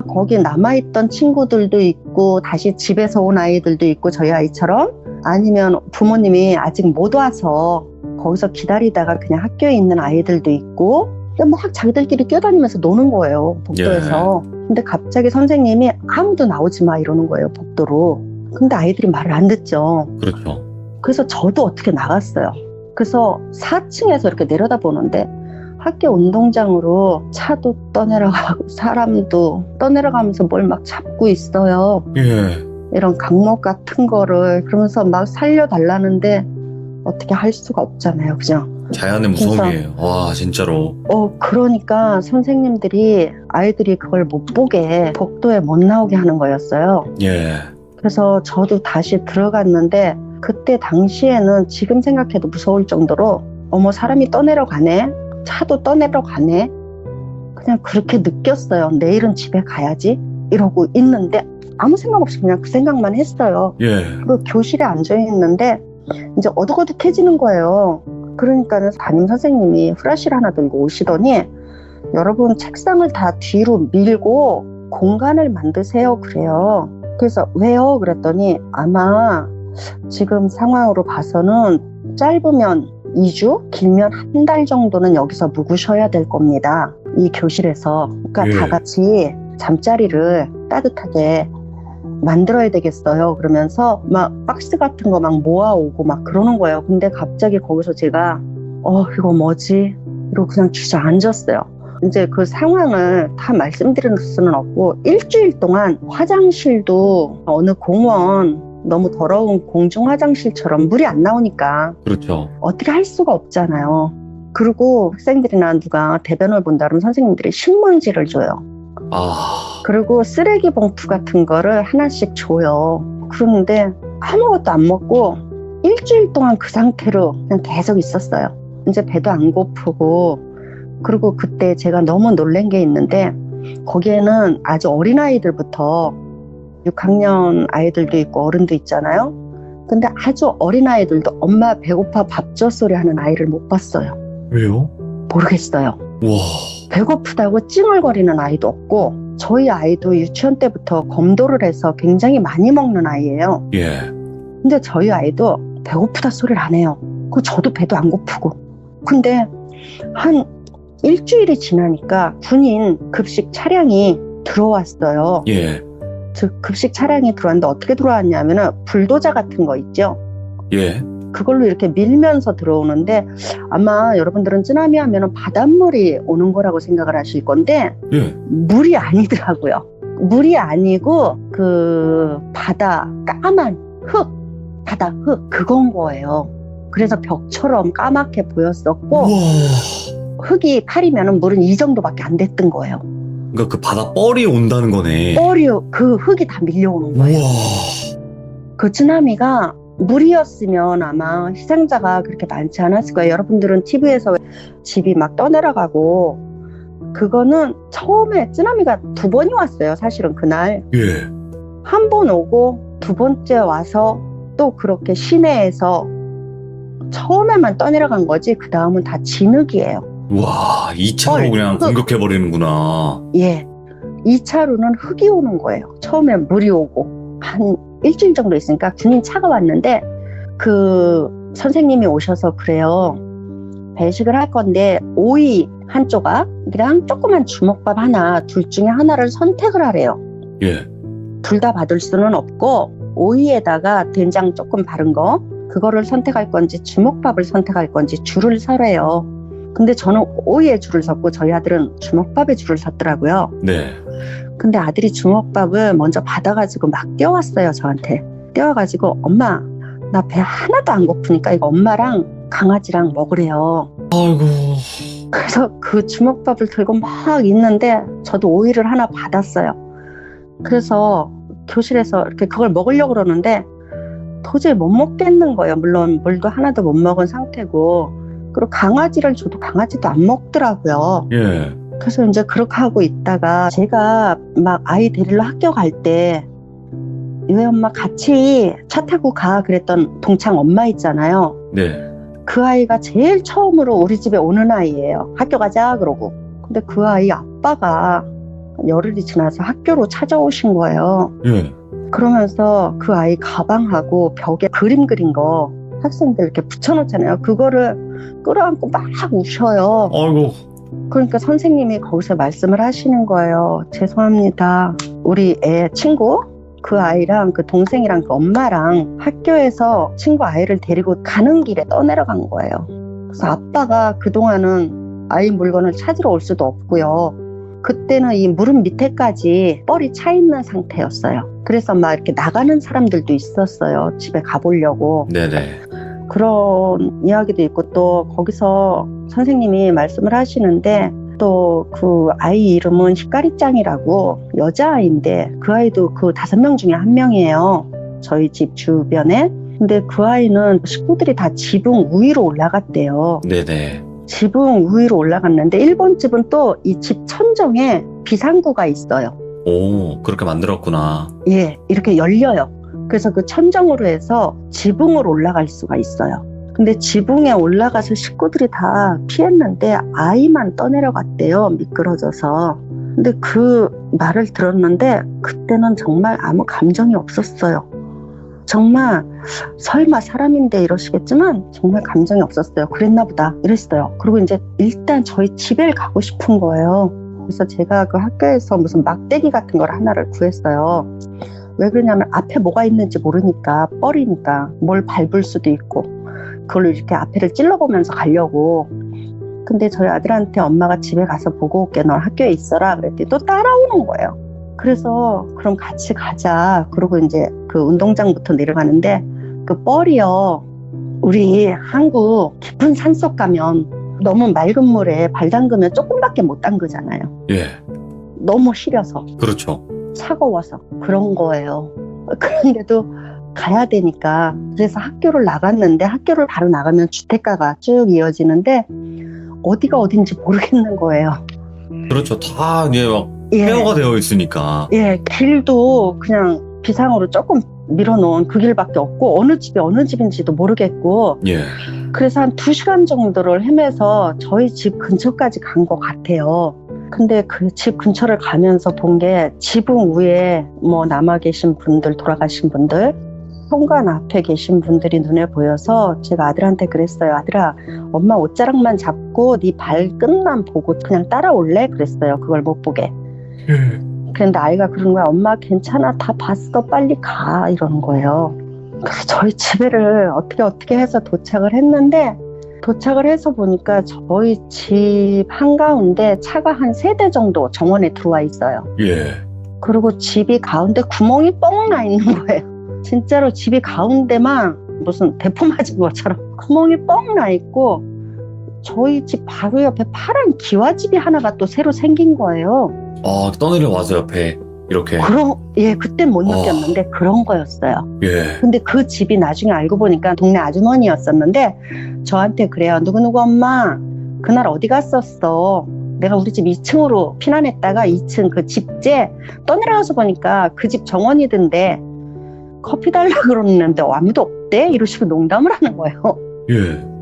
S2: 거기 남아있던 친구들도 있고 다시 집에서 온 아이들도 있고 저희 아이처럼 아니면 부모님이 아직 못 와서 거기서 기다리다가 그냥 학교에 있는 아이들도 있고 막 자기들끼리 뛰어다니면서 노는 거예요. 복도에서. 근데 갑자기 선생님이 아무도 나오지 마 이러는 거예요. 복도로. 근데 아이들이 말을 안 듣죠.
S1: 그렇죠.
S2: 그래서 저도 어떻게 나갔어요. 그래서 4층에서 이렇게 내려다보는데 학교 운동장으로 차도 떠내려가고 사람도 떠내려가면서 뭘 막 잡고 있어요.
S1: 예.
S2: 이런 강목 같은 거를. 그러면서 막 살려달라는데 어떻게 할 수가 없잖아요. 그냥.
S1: 자연의 무서움이에요. 와, 진짜로.
S2: 그러니까 선생님들이 아이들이 그걸 못 보게 복도에 못 나오게 하는 거였어요.
S1: 예.
S2: 그래서 저도 다시 들어갔는데 그때 당시에는 지금 생각해도 무서울 정도로 어머 사람이 떠내려가네. 차도 떠내려가네. 그냥 그렇게 느꼈어요. 내일은 집에 가야지 이러고 있는데 아무 생각 없이 그냥 그 생각만 했어요.
S1: 예.
S2: 그리고 교실에 앉아있는데 이제 어둑어둑해지는 거예요. 그러니까는 담임 선생님이 후라시를 하나 들고 오시더니 여러분 책상을 다 뒤로 밀고 공간을 만드세요 그래요. 그래서 왜요? 그랬더니 아마 지금 상황으로 봐서는 짧으면 2주, 길면 한 달 정도는 여기서 묵으셔야 될 겁니다. 이 교실에서. 그러니까
S1: 예.
S2: 다 같이 잠자리를 따뜻하게 만들어야 되겠어요. 그러면서 막 박스 같은 거 막 모아오고 막 그러는 거예요. 근데 갑자기 거기서 제가 이거 뭐지? 이러고 그냥 주저앉았어요. 이제 그 상황을 다 말씀드릴 수는 없고 일주일 동안 화장실도 어느 공원 너무 더러운 공중 화장실처럼 물이 안 나오니까
S1: 그렇죠.
S2: 어떻게 할 수가 없잖아요. 그리고 학생들이나 누가 대변을 본다 그러면 선생님들이 신문지를 줘요.
S1: 아,
S2: 그리고 쓰레기 봉투 같은 거를 하나씩 줘요. 그런데 아무것도 안 먹고 일주일 동안 그 상태로 그냥 계속 있었어요. 이제 배도 안 고프고, 그리고 그때 제가 너무 놀란 게 있는데 거기에는 아주 어린아이들부터 6학년 아이들도 있고 어른도 있잖아요. 근데 아주 어린아이들도 엄마 배고파 밥 줘 소리 하는 아이를 못 봤어요.
S1: 왜요?
S2: 모르겠어요.
S1: 와,
S2: 배고프다고 찡얼거리는 아이도 없고, 저희 아이도 유치원 때부터 검도를 해서 굉장히 많이 먹는 아이예요.
S1: 예,
S2: 근데 저희 아이도 배고프다 소리를 안 해요. 그 저도 배도 안 고프고. 근데 한 일주일이 지나니까 군인 급식 차량이 들어왔어요.
S1: 예,
S2: 즉 급식 차량이 들어왔는데 어떻게 들어왔냐면은 불도저 같은 거 있죠.
S1: 예,
S2: 그걸로 이렇게 밀면서 들어오는데 아마 여러분들은 쓰나미 하면은 바닷물이 오는 거라고 생각을 하실 건데
S1: 예.
S2: 물이 아니더라고요. 물이 아니고 그 바다 까만 흙, 바다 흙 그건 거예요. 그래서 벽처럼 까맣게 보였었고
S1: 우와.
S2: 흙이 파리면은 물은 이 정도밖에 안 됐던 거예요.
S1: 그러니까 그 바다 뻘이 온다는 거네.
S2: 뻘이 그 흙이 다 밀려오는 거예요.
S1: 우와.
S2: 그 쓰나미가 물이었으면 아마 희생자가 그렇게 많지 않았을 거예요. 여러분들은 TV에서 집이 막 떠내려가고, 그거는 처음에 쓰나미가 2번이 왔어요. 사실은 그날
S1: 예.
S2: 한 번 오고 2번째 와서 또 그렇게 시내에서 처음에만 떠내려간 거지 그 다음은 다 진흙이에요.
S1: 와, 2차로 그냥 공격해버리는구나.
S2: 예, 2차로는 흙이 오는 거예요. 처음에 물이 오고 한 일주일 정도 있으니까 군인 차가 왔는데 그 선생님이 오셔서 그래요. 배식을 할 건데 오이 한 조각이랑 조그만 주먹밥 하나, 둘 중에 하나를 선택을 하래요.
S1: 예.
S2: 둘 다 받을 수는 없고 오이에다가 된장 조금 바른 거 그거를 선택할 건지 주먹밥을 선택할 건지 줄을 서래요. 근데 저는 오이에 줄을 섰고 저희 아들은 주먹밥에 줄을 섰더라고요.
S1: 네.
S2: 근데 아들이 주먹밥을 먼저 받아가지고 막 떼어왔어요. 저한테 떼어가지고 엄마 나 배 하나도 안 고프니까 이거 엄마랑 강아지랑 먹으래요.
S1: 아이고.
S2: 그래서 그 주먹밥을 들고 막 있는데 저도 오이를 하나 받았어요. 그래서 교실에서 이렇게 그걸 먹으려고 그러는데 도저히 못 먹겠는 거예요. 물론 물도 하나도 못 먹은 상태고, 그리고 강아지를 줘도 강아지도 안 먹더라고요.
S1: 예.
S2: 그래서 이제 그렇게 하고 있다가 제가 막 아이 데리러 학교 갈 때 왜 엄마 같이 차 타고 가 그랬던 동창 엄마 있잖아요.
S1: 네.
S2: 그 아이가 제일 처음으로 우리 집에 오는 아이예요. 학교 가자 그러고. 근데 그 아이 아빠가 열흘이 지나서 학교로 찾아오신 거예요.
S1: 예.
S2: 그러면서 그 아이 가방하고 벽에 그림 그린 거 학생들 이렇게 붙여놓잖아요. 그거를 끌어안고 막 우셔요.
S1: 아이고.
S2: 그러니까 선생님이 거기서 말씀을 하시는 거예요. 죄송합니다. 우리 애 친구 그 아이랑 그 동생이랑 그 엄마랑 학교에서 친구 아이를 데리고 가는 길에 떠내려간 거예요. 그래서 아빠가 그동안은 아이 물건을 찾으러 올 수도 없고요. 그때는 이 무릎 밑에까지 뻘이 차 있는 상태였어요. 그래서 막 이렇게 나가는 사람들도 있었어요. 집에 가보려고.
S1: 네네.
S2: 그런 이야기도 있고 또 거기서 선생님이 말씀을 하시는데 또 그 아이 이름은 히카리짱이라고 여자아이인데 그 아이도 그 5명 중에 1명이에요. 저희 집 주변에. 근데 그 아이는 식구들이 다 지붕 위로 올라갔대요.
S1: 네네.
S2: 지붕 위로 올라갔는데 일본 집은 또 이 집 천정에 비상구가 있어요.
S1: 오, 그렇게 만들었구나.
S2: 예, 이렇게 열려요. 그래서 그 천정으로 해서 지붕으로 올라갈 수가 있어요. 근데 지붕에 올라가서 식구들이 다 피했는데 아이만 떠내려갔대요. 미끄러져서. 근데 그 말을 들었는데 그때는 정말 아무 감정이 없었어요. 정말 설마 사람인데 이러시겠지만 정말 감정이 없었어요. 그랬나 보다 이랬어요. 그리고 이제 일단 저희 집에 가고 싶은 거예요. 그래서 제가 그 학교에서 무슨 막대기 같은 걸 하나를 구했어요. 왜 그러냐면 앞에 뭐가 있는지 모르니까, 뻘이니까 뭘 밟을 수도 있고, 그걸로 이렇게 앞에를 찔러보면서 가려고. 근데 저희 아들한테 엄마가 집에 가서 보고 올게, 넌 학교에 있어라 그랬더니 또 따라오는 거예요. 그래서 그럼 같이 가자. 그러고 이제 그 운동장부터 내려가는데 그 뻘이요, 우리 한국 깊은 산속 가면 너무 맑은 물에 발 담그면 조금밖에 못 담그잖아요.
S1: 예.
S2: 너무 시려서,
S1: 그렇죠.
S2: 차가워서 그런 거예요. 그런데도 가야 되니까. 그래서 학교를 나갔는데, 학교를 바로 나가면 주택가가 쭉 이어지는데 어디가 어딘지 모르겠는 거예요.
S1: 그렇죠. 다 이제 막
S2: 예.
S1: 폐허가 되어 있으니까.
S2: 예, 길도 그냥 비상으로 조금 밀어놓은 그 길밖에 없고, 어느 집이 어느 집인지도 모르겠고.
S1: 예.
S2: 그래서 한 2시간 정도를 헤매서 저희 집 근처까지 간 것 같아요. 근데 그 집 근처를 가면서 본 게, 지붕 위에 뭐 남아 계신 분들, 돌아가신 분들, 현관 앞에 계신 분들이 눈에 보여서 제가 아들한테 그랬어요. 아들아, 엄마 옷자락만 잡고 네 발끝만 보고 그냥 따라올래? 그랬어요. 그걸 못 보게. 그런데 아이가 그러는 거야. 엄마 괜찮아, 다 봤어, 빨리 가, 이러는 거예요. 그래서 저희 집에를 어떻게 해서 도착을 했는데, 도착을 해서 보니까 저희 집 한가운데 차가 한 3대 정도 정원에 들어와 있어요.
S1: 예.
S2: 그리고 집이 가운데 구멍이 뻥 나 있는 거예요. 진짜로 집이 가운데만 무슨 대포 맞은 것처럼 구멍이 뻥 나 있고, 저희 집 바로 옆에 파란 기와집이 하나가 또 새로 생긴 거예요.
S1: 떠내려 와서 옆에 이렇게.
S2: 그땐 못 느꼈는데 그런 거였어요.
S1: 예.
S2: 근데 그 집이 나중에 알고 보니까 동네 아주머니였었는데 저한테 그래요. 누구누구 엄마, 그날 어디 갔었어? 내가 우리 집 2층으로 피난했다가 2층 그 집제 떠내려가서 보니까 그 집 정원이던데 커피 달라고 그러는데 아무도 없대? 이러시고 농담을 하는 거예요.
S1: 예.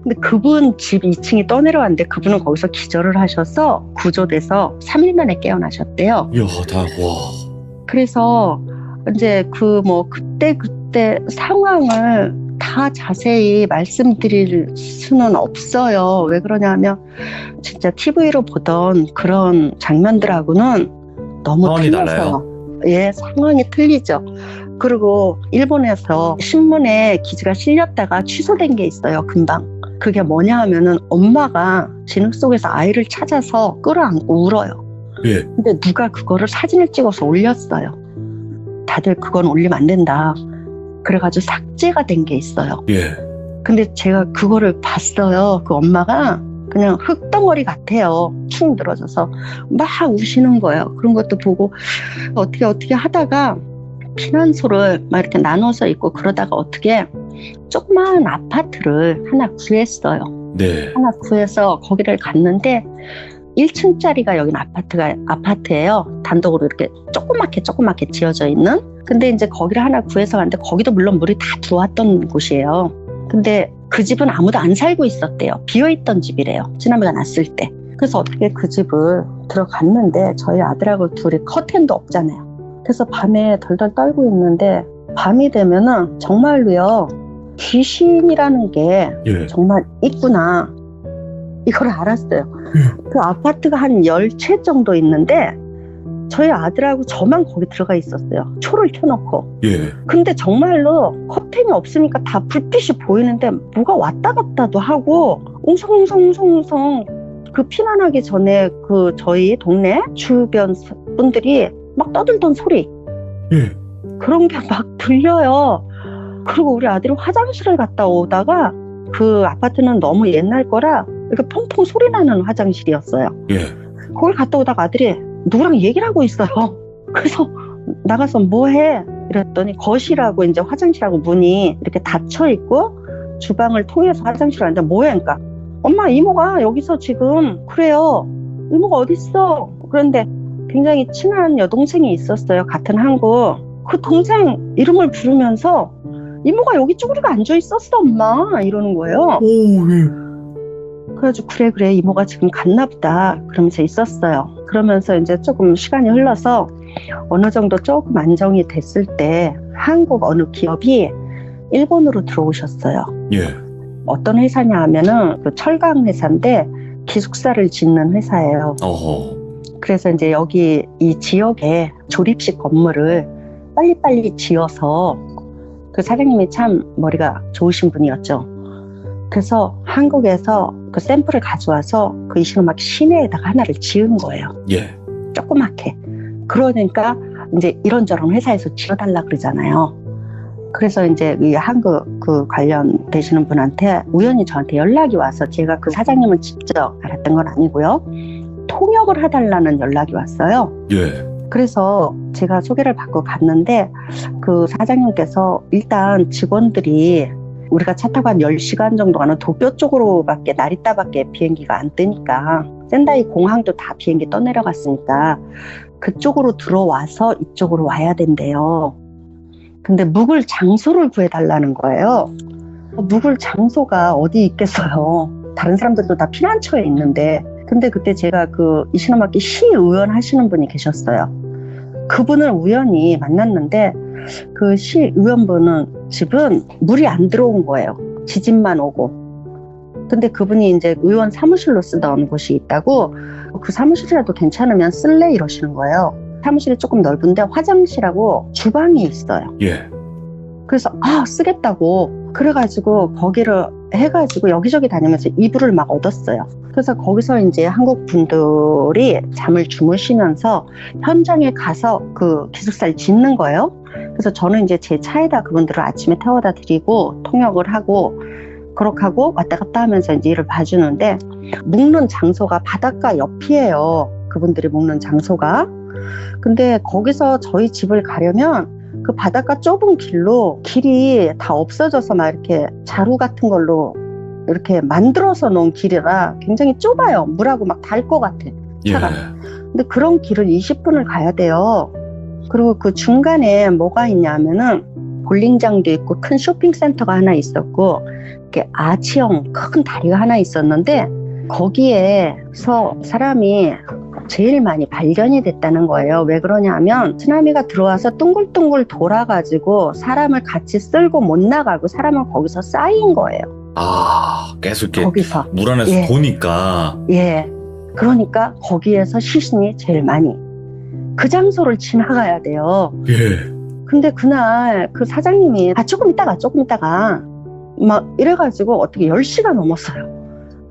S2: 근데 그분 집 2층이 떠내려왔는데 그분은 거기서 기절을 하셔서 구조돼서 3일 만에 깨어나셨대요.
S1: 이야, 와.
S2: 그래서 이제 그때 상황을 다 자세히 말씀드릴 수는 없어요. 왜 그러냐면 진짜 TV로 보던 그런 장면들하고는 너무
S1: 상황이
S2: 틀려서.
S1: 달라요.
S2: 예, 상황이 틀리죠. 그리고 일본에서 신문에 기사가 실렸다가 취소된 게 있어요, 금방. 그게 뭐냐 하면은 엄마가 진흙 속에서 아이를 찾아서 끌어안고 울어요.
S1: 예.
S2: 근데 누가 그거를 사진을 찍어서 올렸어요. 다들 그건 올리면 안 된다. 그래가지고 삭제가 된 게 있어요.
S1: 예.
S2: 근데 제가 그거를 봤어요. 그 엄마가 그냥 흙덩어리 같아요. 축 늘어져서 막 우시는 거예요. 그런 것도 보고 어떻게 하다가 피난소를 막 이렇게 나눠서 있고 그러다가 어떻게 조그마한 아파트를 하나 구했어요.
S1: 네.
S2: 하나 구해서 거기를 갔는데 1층짜리가 여긴 아파트예요. 단독으로 이렇게 조그맣게 지어져 있는. 근데 이제 거기를 하나 구해서 갔는데 거기도 물론 물이 다 들어왔던 곳이에요. 근데 그 집은 아무도 안 살고 있었대요. 비어있던 집이래요. 쓰나미가 났을 때. 그래서 어떻게 그 집을 들어갔는데 저희 아들하고 둘이 커튼도 없잖아요. 그래서 밤에 덜덜 떨고 있는데 밤이 되면은 정말로요, 귀신이라는 게
S1: 예.
S2: 정말 있구나, 이걸 알았어요. 그 아파트가 한 10채 정도 있는데 저희 아들하고 저만 거기 들어가 있었어요. 초를 켜놓고.
S1: 예.
S2: 근데 정말로 커튼이 없으니까 다 불빛이 보이는데 뭐가 왔다 갔다도 하고 웅성웅성 그 피난하기 전에 그 저희 동네 주변 분들이 막 떠들던 소리,
S1: 예.
S2: 그런 게 막 들려요. 그리고 우리 아들이 화장실을 갔다 오다가, 그 아파트는 너무 옛날 거라 이렇게 펑펑 소리 나는 화장실이었어요.
S1: 예.
S2: 거길 갔다 오다가 아들이 누구랑 얘기를 하고 있어요. 그래서 나가서 뭐 해? 이랬더니 거실하고 이제 화장실하고 문이 이렇게 닫혀 있고 주방을 통해서 화장실을 왔는데 뭐 해? 그러니까 엄마, 이모가 여기서 지금 그래요. 이모가 어딨어? 그런데 굉장히 친한 여동생이 있었어요. 같은 한국. 그 동생 이름을 부르면서 이모가 여기 쭈그리고 앉아 있었어, 엄마, 이러는 거예요.
S1: 오, 예.
S2: 그래가지고 그래 이모가 지금 갔나 보다 그러면서 있었어요. 그러면서 이제 조금 시간이 흘러서 어느 정도 조금 안정이 됐을 때 한국 어느 기업이 일본으로 들어오셨어요.
S1: 예.
S2: 어떤 회사냐 하면은 그 철강 회사인데 기숙사를 짓는 회사예요.
S1: 어허.
S2: 그래서 이제 여기 이 지역에 조립식 건물을 빨리빨리 지어서 그 사장님이 참 머리가 좋으신 분이었죠. 그래서 한국에서 그 샘플을 가져와서 그 이시노마키 시내에다가 하나를 지은 거예요.
S1: 예.
S2: 조그맣게. 그러니까 이제 이런저런 회사에서 지어달라 그러잖아요. 그래서 이제 이 한국 그 관련되시는 분한테 우연히 저한테 연락이 와서 제가 그 사장님은 직접 알았던 건 아니고요. 통역을 해달라는 연락이 왔어요.
S1: 예.
S2: 그래서 제가 소개를 받고 갔는데 그 사장님께서 일단 직원들이 우리가 차 타고 한 10시간 정도 가는 도쿄 쪽으로밖에 나리타밖에 비행기가 안 뜨니까 센다이 공항도 다 비행기 떠내려갔으니까 그쪽으로 들어와서 이쪽으로 와야 된대요. 근데 묵을 장소를 구해달라는 거예요. 묵을 장소가 어디 있겠어요. 다른 사람들도 다 피난처에 있는데. 근데 그때 제가 그 이시노마키 시의원 하시는 분이 계셨어요. 그분을 우연히 만났는데 그 시의원분은 집은 물이 안 들어온 거예요. 지진만 오고. 근데 그분이 이제 의원 사무실로 쓰던 곳이 있다고 그 사무실이라도 괜찮으면 쓸래 이러시는 거예요. 사무실이 조금 넓은데 화장실하고 주방이 있어요.
S1: 예.
S2: 그래서 쓰겠다고 그래가지고 거기를 해가지고 여기저기 다니면서 이불을 막 얻었어요. 그래서 거기서 이제 한국 분들이 잠을 주무시면서 현장에 가서 그 기숙사를 짓는 거예요. 그래서 저는 이제 제 차에다 그분들을 아침에 태워다 드리고 통역을 하고 그렇게 하고 왔다 갔다 하면서 이제 일을 봐주는데 묵는 장소가 바닷가 옆이에요. 그분들이 묵는 장소가. 근데 거기서 저희 집을 가려면 그 바닷가 좁은 길로 길이 다 없어져서 막 이렇게 자루 같은 걸로 이렇게 만들어서 놓은 길이라 굉장히 좁아요. 물하고 막 달 것 같아. 차가.
S1: 예.
S2: 근데 그런 길을 20분을 가야 돼요. 그리고 그 중간에 뭐가 있냐면은 볼링장도 있고 큰 쇼핑센터가 하나 있었고 이렇게 아치형 큰 다리가 하나 있었는데 거기에서 사람이 제일 많이 발견이 됐다는 거예요. 왜 그러냐면 쓰나미가 들어와서 둥글둥글 돌아가지고 사람을 같이 쓸고 못 나가고 사람은 거기서 쌓인 거예요.
S1: 계속 이렇게
S2: 거기서.
S1: 물 안에서
S2: 예.
S1: 도니까.
S2: 예. 그러니까 거기에서 시신이 제일 많이. 그 장소를 지나가야 돼요.
S1: 예.
S2: 근데 그날 그 사장님이 조금 있다가 막 이래가지고 어떻게 10시가 넘었어요.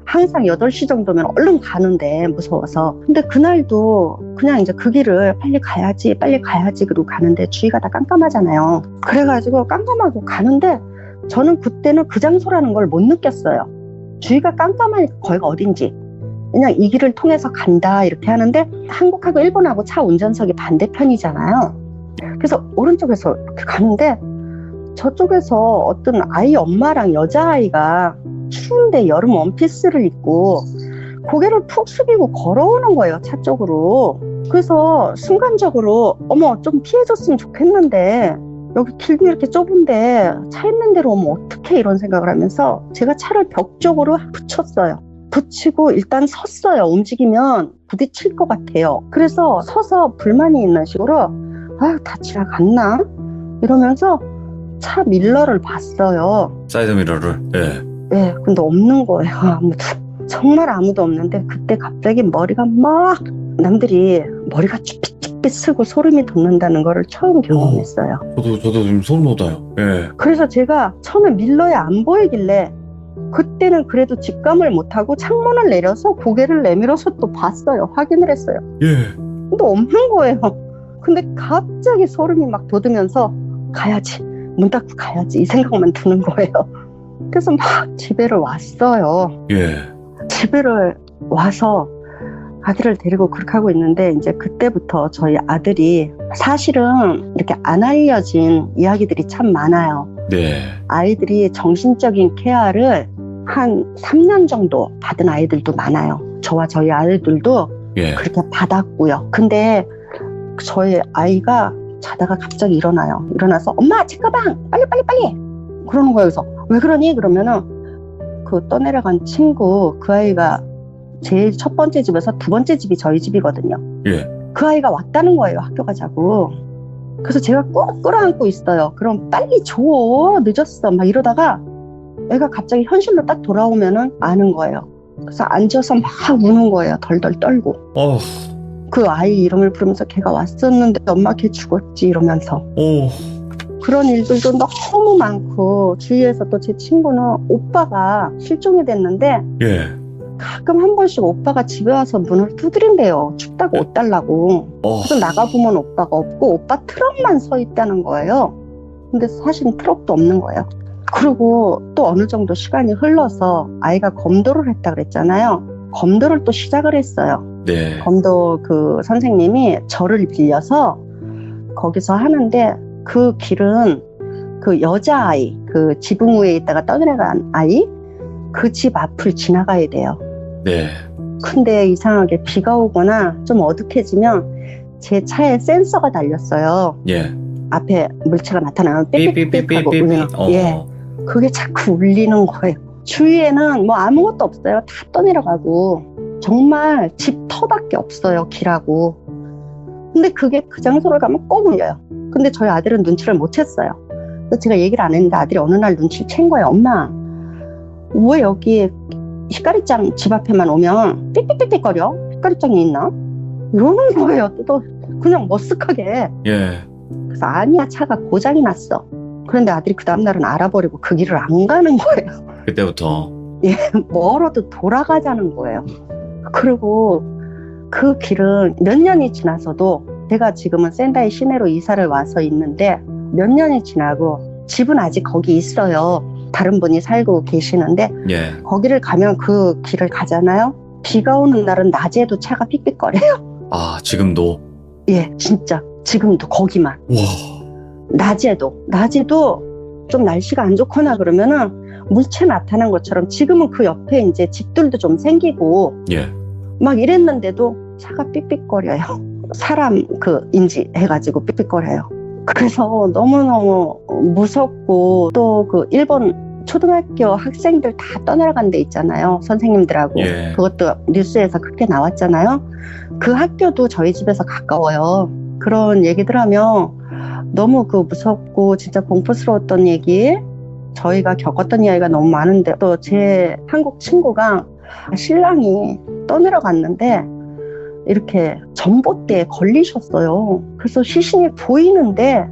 S2: 항상 8시 정도면 얼른 가는데 무서워서. 근데 그날도 그냥 이제 그 길을 빨리 가야지 그러고 가는데 주위가 다 깜깜하잖아요. 그래가지고 깜깜하고 가는데 저는 그때는 그 장소라는 걸 못 느꼈어요. 주위가 깜깜하니까 거기가 어딘지. 그냥 이 길을 통해서 간다 이렇게 하는데 한국하고 일본하고 차 운전석이 반대편이잖아요. 그래서 오른쪽에서 이렇게 가는데 저쪽에서 어떤 아이 엄마랑 여자아이가 추운데 여름 원피스를 입고 고개를 푹 숙이고 걸어오는 거예요, 차 쪽으로. 그래서 순간적으로 어머 좀 피해줬으면 좋겠는데 여기 길도 이렇게 좁은데 차 있는 데로 오면 어떡해 이런 생각을 하면서 제가 차를 벽 쪽으로 붙였어요. 붙이고 일단 섰어요. 움직이면 부딪힐 것 같아요. 그래서 서서 불만이 있는 식으로 다 지나갔나? 이러면서 차 밀러를 봤어요.
S1: 사이드 미러를. 예.
S2: 네, 근데 없는 거예요. 아무도. 정말 아무도 없는데 그때 갑자기 머리가 막 남들이 머리가 쭈삣쭈삣 쓰고 소름이 돋는다는 거를 처음 경험했어요.
S1: 저도 지금 소름 돋아요. 예.
S2: 그래서 제가 처음에 밀러에 안 보이길래 그때는 그래도 직감을 못하고 창문을 내려서 고개를 내밀어서 또 봤어요. 확인을 했어요.
S1: 예.
S2: 근데 없는 거예요. 근데 갑자기 소름이 막 돋으면서 가야지. 문 닫고 가야지. 이 생각만 드는 거예요. 그래서 막 집에를 왔어요.
S1: 예.
S2: 집에를 와서 아들을 데리고 그렇게 하고 있는데 이제 그때부터 저희 아들이 사실은 이렇게 안 알려진 이야기들이 참 많아요.
S1: 네.
S2: 아이들이 정신적인 케어를 한 3년 정도 받은 아이들도 많아요. 저와 저희 아이들도
S1: 예.
S2: 그렇게 받았고요. 근데 저희 아이가 자다가 갑자기 일어나요. 일어나서 엄마 책가방 빨리 그러는 거예요. 그래서 왜 그러니? 그러면은 그 그 떠내려간 친구, 그 아이가 제일 첫 번째 집에서 두 번째 집이 저희 집이거든요.
S1: 예.
S2: 그 아이가 왔다는 거예요, 학교 가자고. 그래서 제가 꼭 끌어안고 있어요. 그럼 빨리 줘, 늦었어, 막 이러다가 애가 갑자기 현실로 딱 돌아오면은 아는 거예요. 그래서 앉아서 막 우는 거예요, 덜덜 떨고. 그 아이 이름을 부르면서 걔가 왔었는데 엄마 걔 죽었지 이러면서. 그런 일들도 너무 많고, 주위에서 또 제 친구는 오빠가 실종이 됐는데
S1: 예.
S2: 가끔 한 번씩 오빠가 집에 와서 문을 두드린대요. 춥다고 옷 달라고. 그래서 나가보면 오빠가 없고 오빠 트럭만 서 있다는 거예요. 근데 사실 트럭도 없는 거예요. 그리고 또 어느 정도 시간이 흘러서 아이가 검도를 했다 그랬잖아요. 검도를 또 시작을 했어요.
S1: 네.
S2: 검도 그 선생님이 저를 빌려서 거기서 하는데, 그 길은 그 여자아이, 그 지붕 위에 있다가 떠내려간 아이, 그 집 앞을 지나가야 돼요.
S1: 네.
S2: 근데 이상하게 비가 오거나 좀 어둑해지면 제 차에 센서가 달렸어요.
S1: 예.
S2: 앞에 물체가 나타나면 삐삐삐삐하고 울리는. 예. 그게 자꾸 울리는 거예요. 주위에는 뭐 아무것도 없어요. 다 떠내려가고. 정말 집 터밖에 없어요, 길하고. 근데 그게 그 장소를 가면 꼭 울려요. 근데 저희 아들은 눈치를 못 챘어요. 그래서 제가 얘기를 안 했는데 아들이 어느 날 눈치를 챈 거예요. 엄마, 왜 여기 히카리짱 집 앞에만 오면 삐삐삐삐거려? 히카리짱이 있나? 이러는 거예요. 또 그냥 머쓱하게.
S1: 예.
S2: 그래서 아니야, 차가 고장이 났어. 그런데 아들이 그 다음날은 알아버리고 그 길을 안 가는 거예요.
S1: 그때부터.
S2: 예, 멀어도 돌아가자는 거예요. 그리고 그 길은 몇 년이 지나서도, 제가 지금은 센다이 시내로 이사를 와서 있는데 몇 년이 지나고 집은 아직 거기 있어요. 다른 분이 살고 계시는데
S1: 예.
S2: 거기를 가면 그 길을 가잖아요. 비가 오는 날은 낮에도 차가 삑삑거려요.
S1: 아, 지금도.
S2: 예, 진짜 지금도 거기만.
S1: 와.
S2: 낮에도 좀 날씨가 안 좋거나 그러면은 물체 나타난 것처럼, 지금은 그 옆에 이제 집들도 좀 생기고
S1: 예.
S2: 막 이랬는데도 차가 삑삑거려요. 사람 인지 해가지고 삑삑거려요. 그래서 너무너무 무섭고, 또 그 일본 초등학교 학생들 다 떠나간 데 있잖아요. 선생님들하고.
S1: 예.
S2: 그것도 뉴스에서 그렇게 나왔잖아요. 그 학교도 저희 집에서 가까워요. 그런 얘기들 하면 너무 무섭고 진짜 공포스러웠던 얘기, 저희가 겪었던 이야기가 너무 많은데, 또 제 한국 친구가 신랑이 떠내려갔는데 이렇게 전봇대에 걸리셨어요. 그래서 시신이 보이는데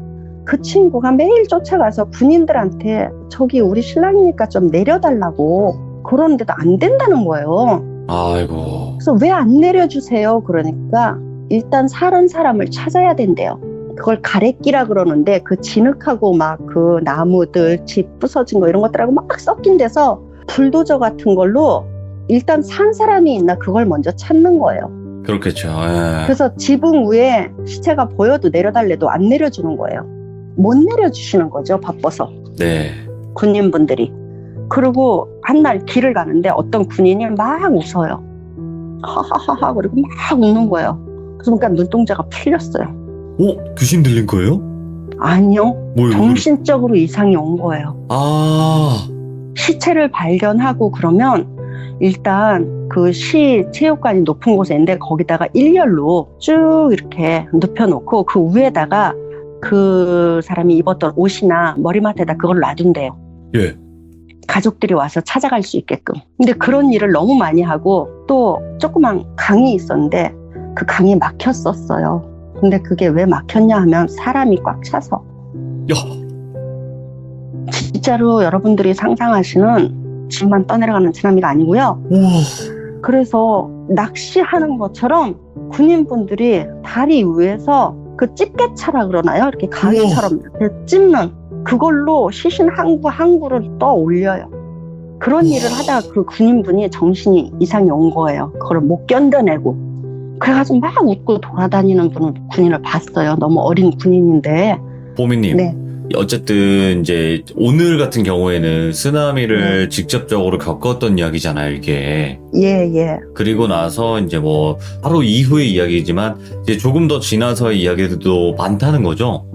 S2: 그 친구가 매일 쫓아가서 군인들한테 저기 우리 신랑이니까 좀 내려달라고, 그런데도 안 된다는 거예요.
S1: 아이고.
S2: 그래서 왜 안 내려주세요? 그러니까 일단 사는 사람을 찾아야 된대요. 그걸 가래끼라 그러는데 그 진흙하고 막 그 나무들, 집 부서진 거 이런 것들하고 막 섞인 데서 불도저 같은 걸로 일단 산 사람이 있나 그걸 먼저 찾는 거예요.
S1: 그렇겠죠. 예.
S2: 그래서 지붕 위에 시체가 보여도 내려달래도 안 내려주는 거예요. 못 내려주시는 거죠, 바빠서.
S1: 네.
S2: 군인분들이. 그리고 한날 길을 가는데 어떤 군인이 막 웃어요. 하하하하 그리고 막 웃는 거예요. 그래서 그러니까 눈동자가 풀렸어요.
S1: 귀신 들린 거예요?
S2: 아니요.
S1: 뭐예요?
S2: 정신적으로 이상이 온 거예요.
S1: 아.
S2: 시체를 발견하고 그러면 일단 그 시 체육관이 높은 곳에 있는데 거기다가 일렬로 쭉 이렇게 눕혀놓고 그 위에다가 그 사람이 입었던 옷이나 머리맡에다 그걸 놔둔대요.
S1: 예.
S2: 가족들이 와서 찾아갈 수 있게끔. 근데 그런 일을 너무 많이 하고, 또 조그만 강이 있었는데 그 강이 막혔었어요. 근데 그게 왜 막혔냐 하면 사람이 꽉 차서.
S1: 야.
S2: 진짜로 여러분들이 상상하시는 집만 떠내려가는 쓰나미가 아니고요.
S1: 우와.
S2: 그래서 낚시하는 것처럼 군인분들이 다리 위에서 그 집게차라 그러나요? 이렇게 가위처럼 이렇게 찝는 그걸로 시신 한 구 한 구를 떠 올려요. 그런 일을 하다가 그 군인분이 정신이 이상이 온 거예요. 그걸 못 견뎌내고. 그래가지고 막 웃고 돌아다니는 군인을 봤어요. 너무 어린 군인인데.
S1: 보미님.
S2: 네.
S1: 어쨌든 이제 오늘 같은 경우에는 쓰나미를 직접적으로 겪었던 이야기잖아요, 이게.
S2: 예.
S1: 그리고 나서 이제 뭐 바로 이후의 이야기지만 이제 조금 더 지나서의 이야기들도 많다는 거죠.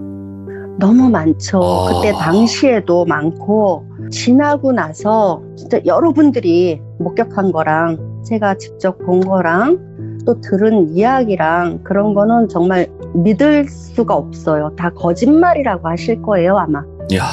S2: 너무 많죠.
S1: 아.
S2: 그때 당시에도 많고, 지나고 나서 진짜 여러분들이 목격한 거랑 제가 직접 본 거랑 또 들은 이야기랑 그런 거는 정말 믿을 수가 없어요. 다 거짓말이라고 하실 거예요, 아마.
S1: 이야,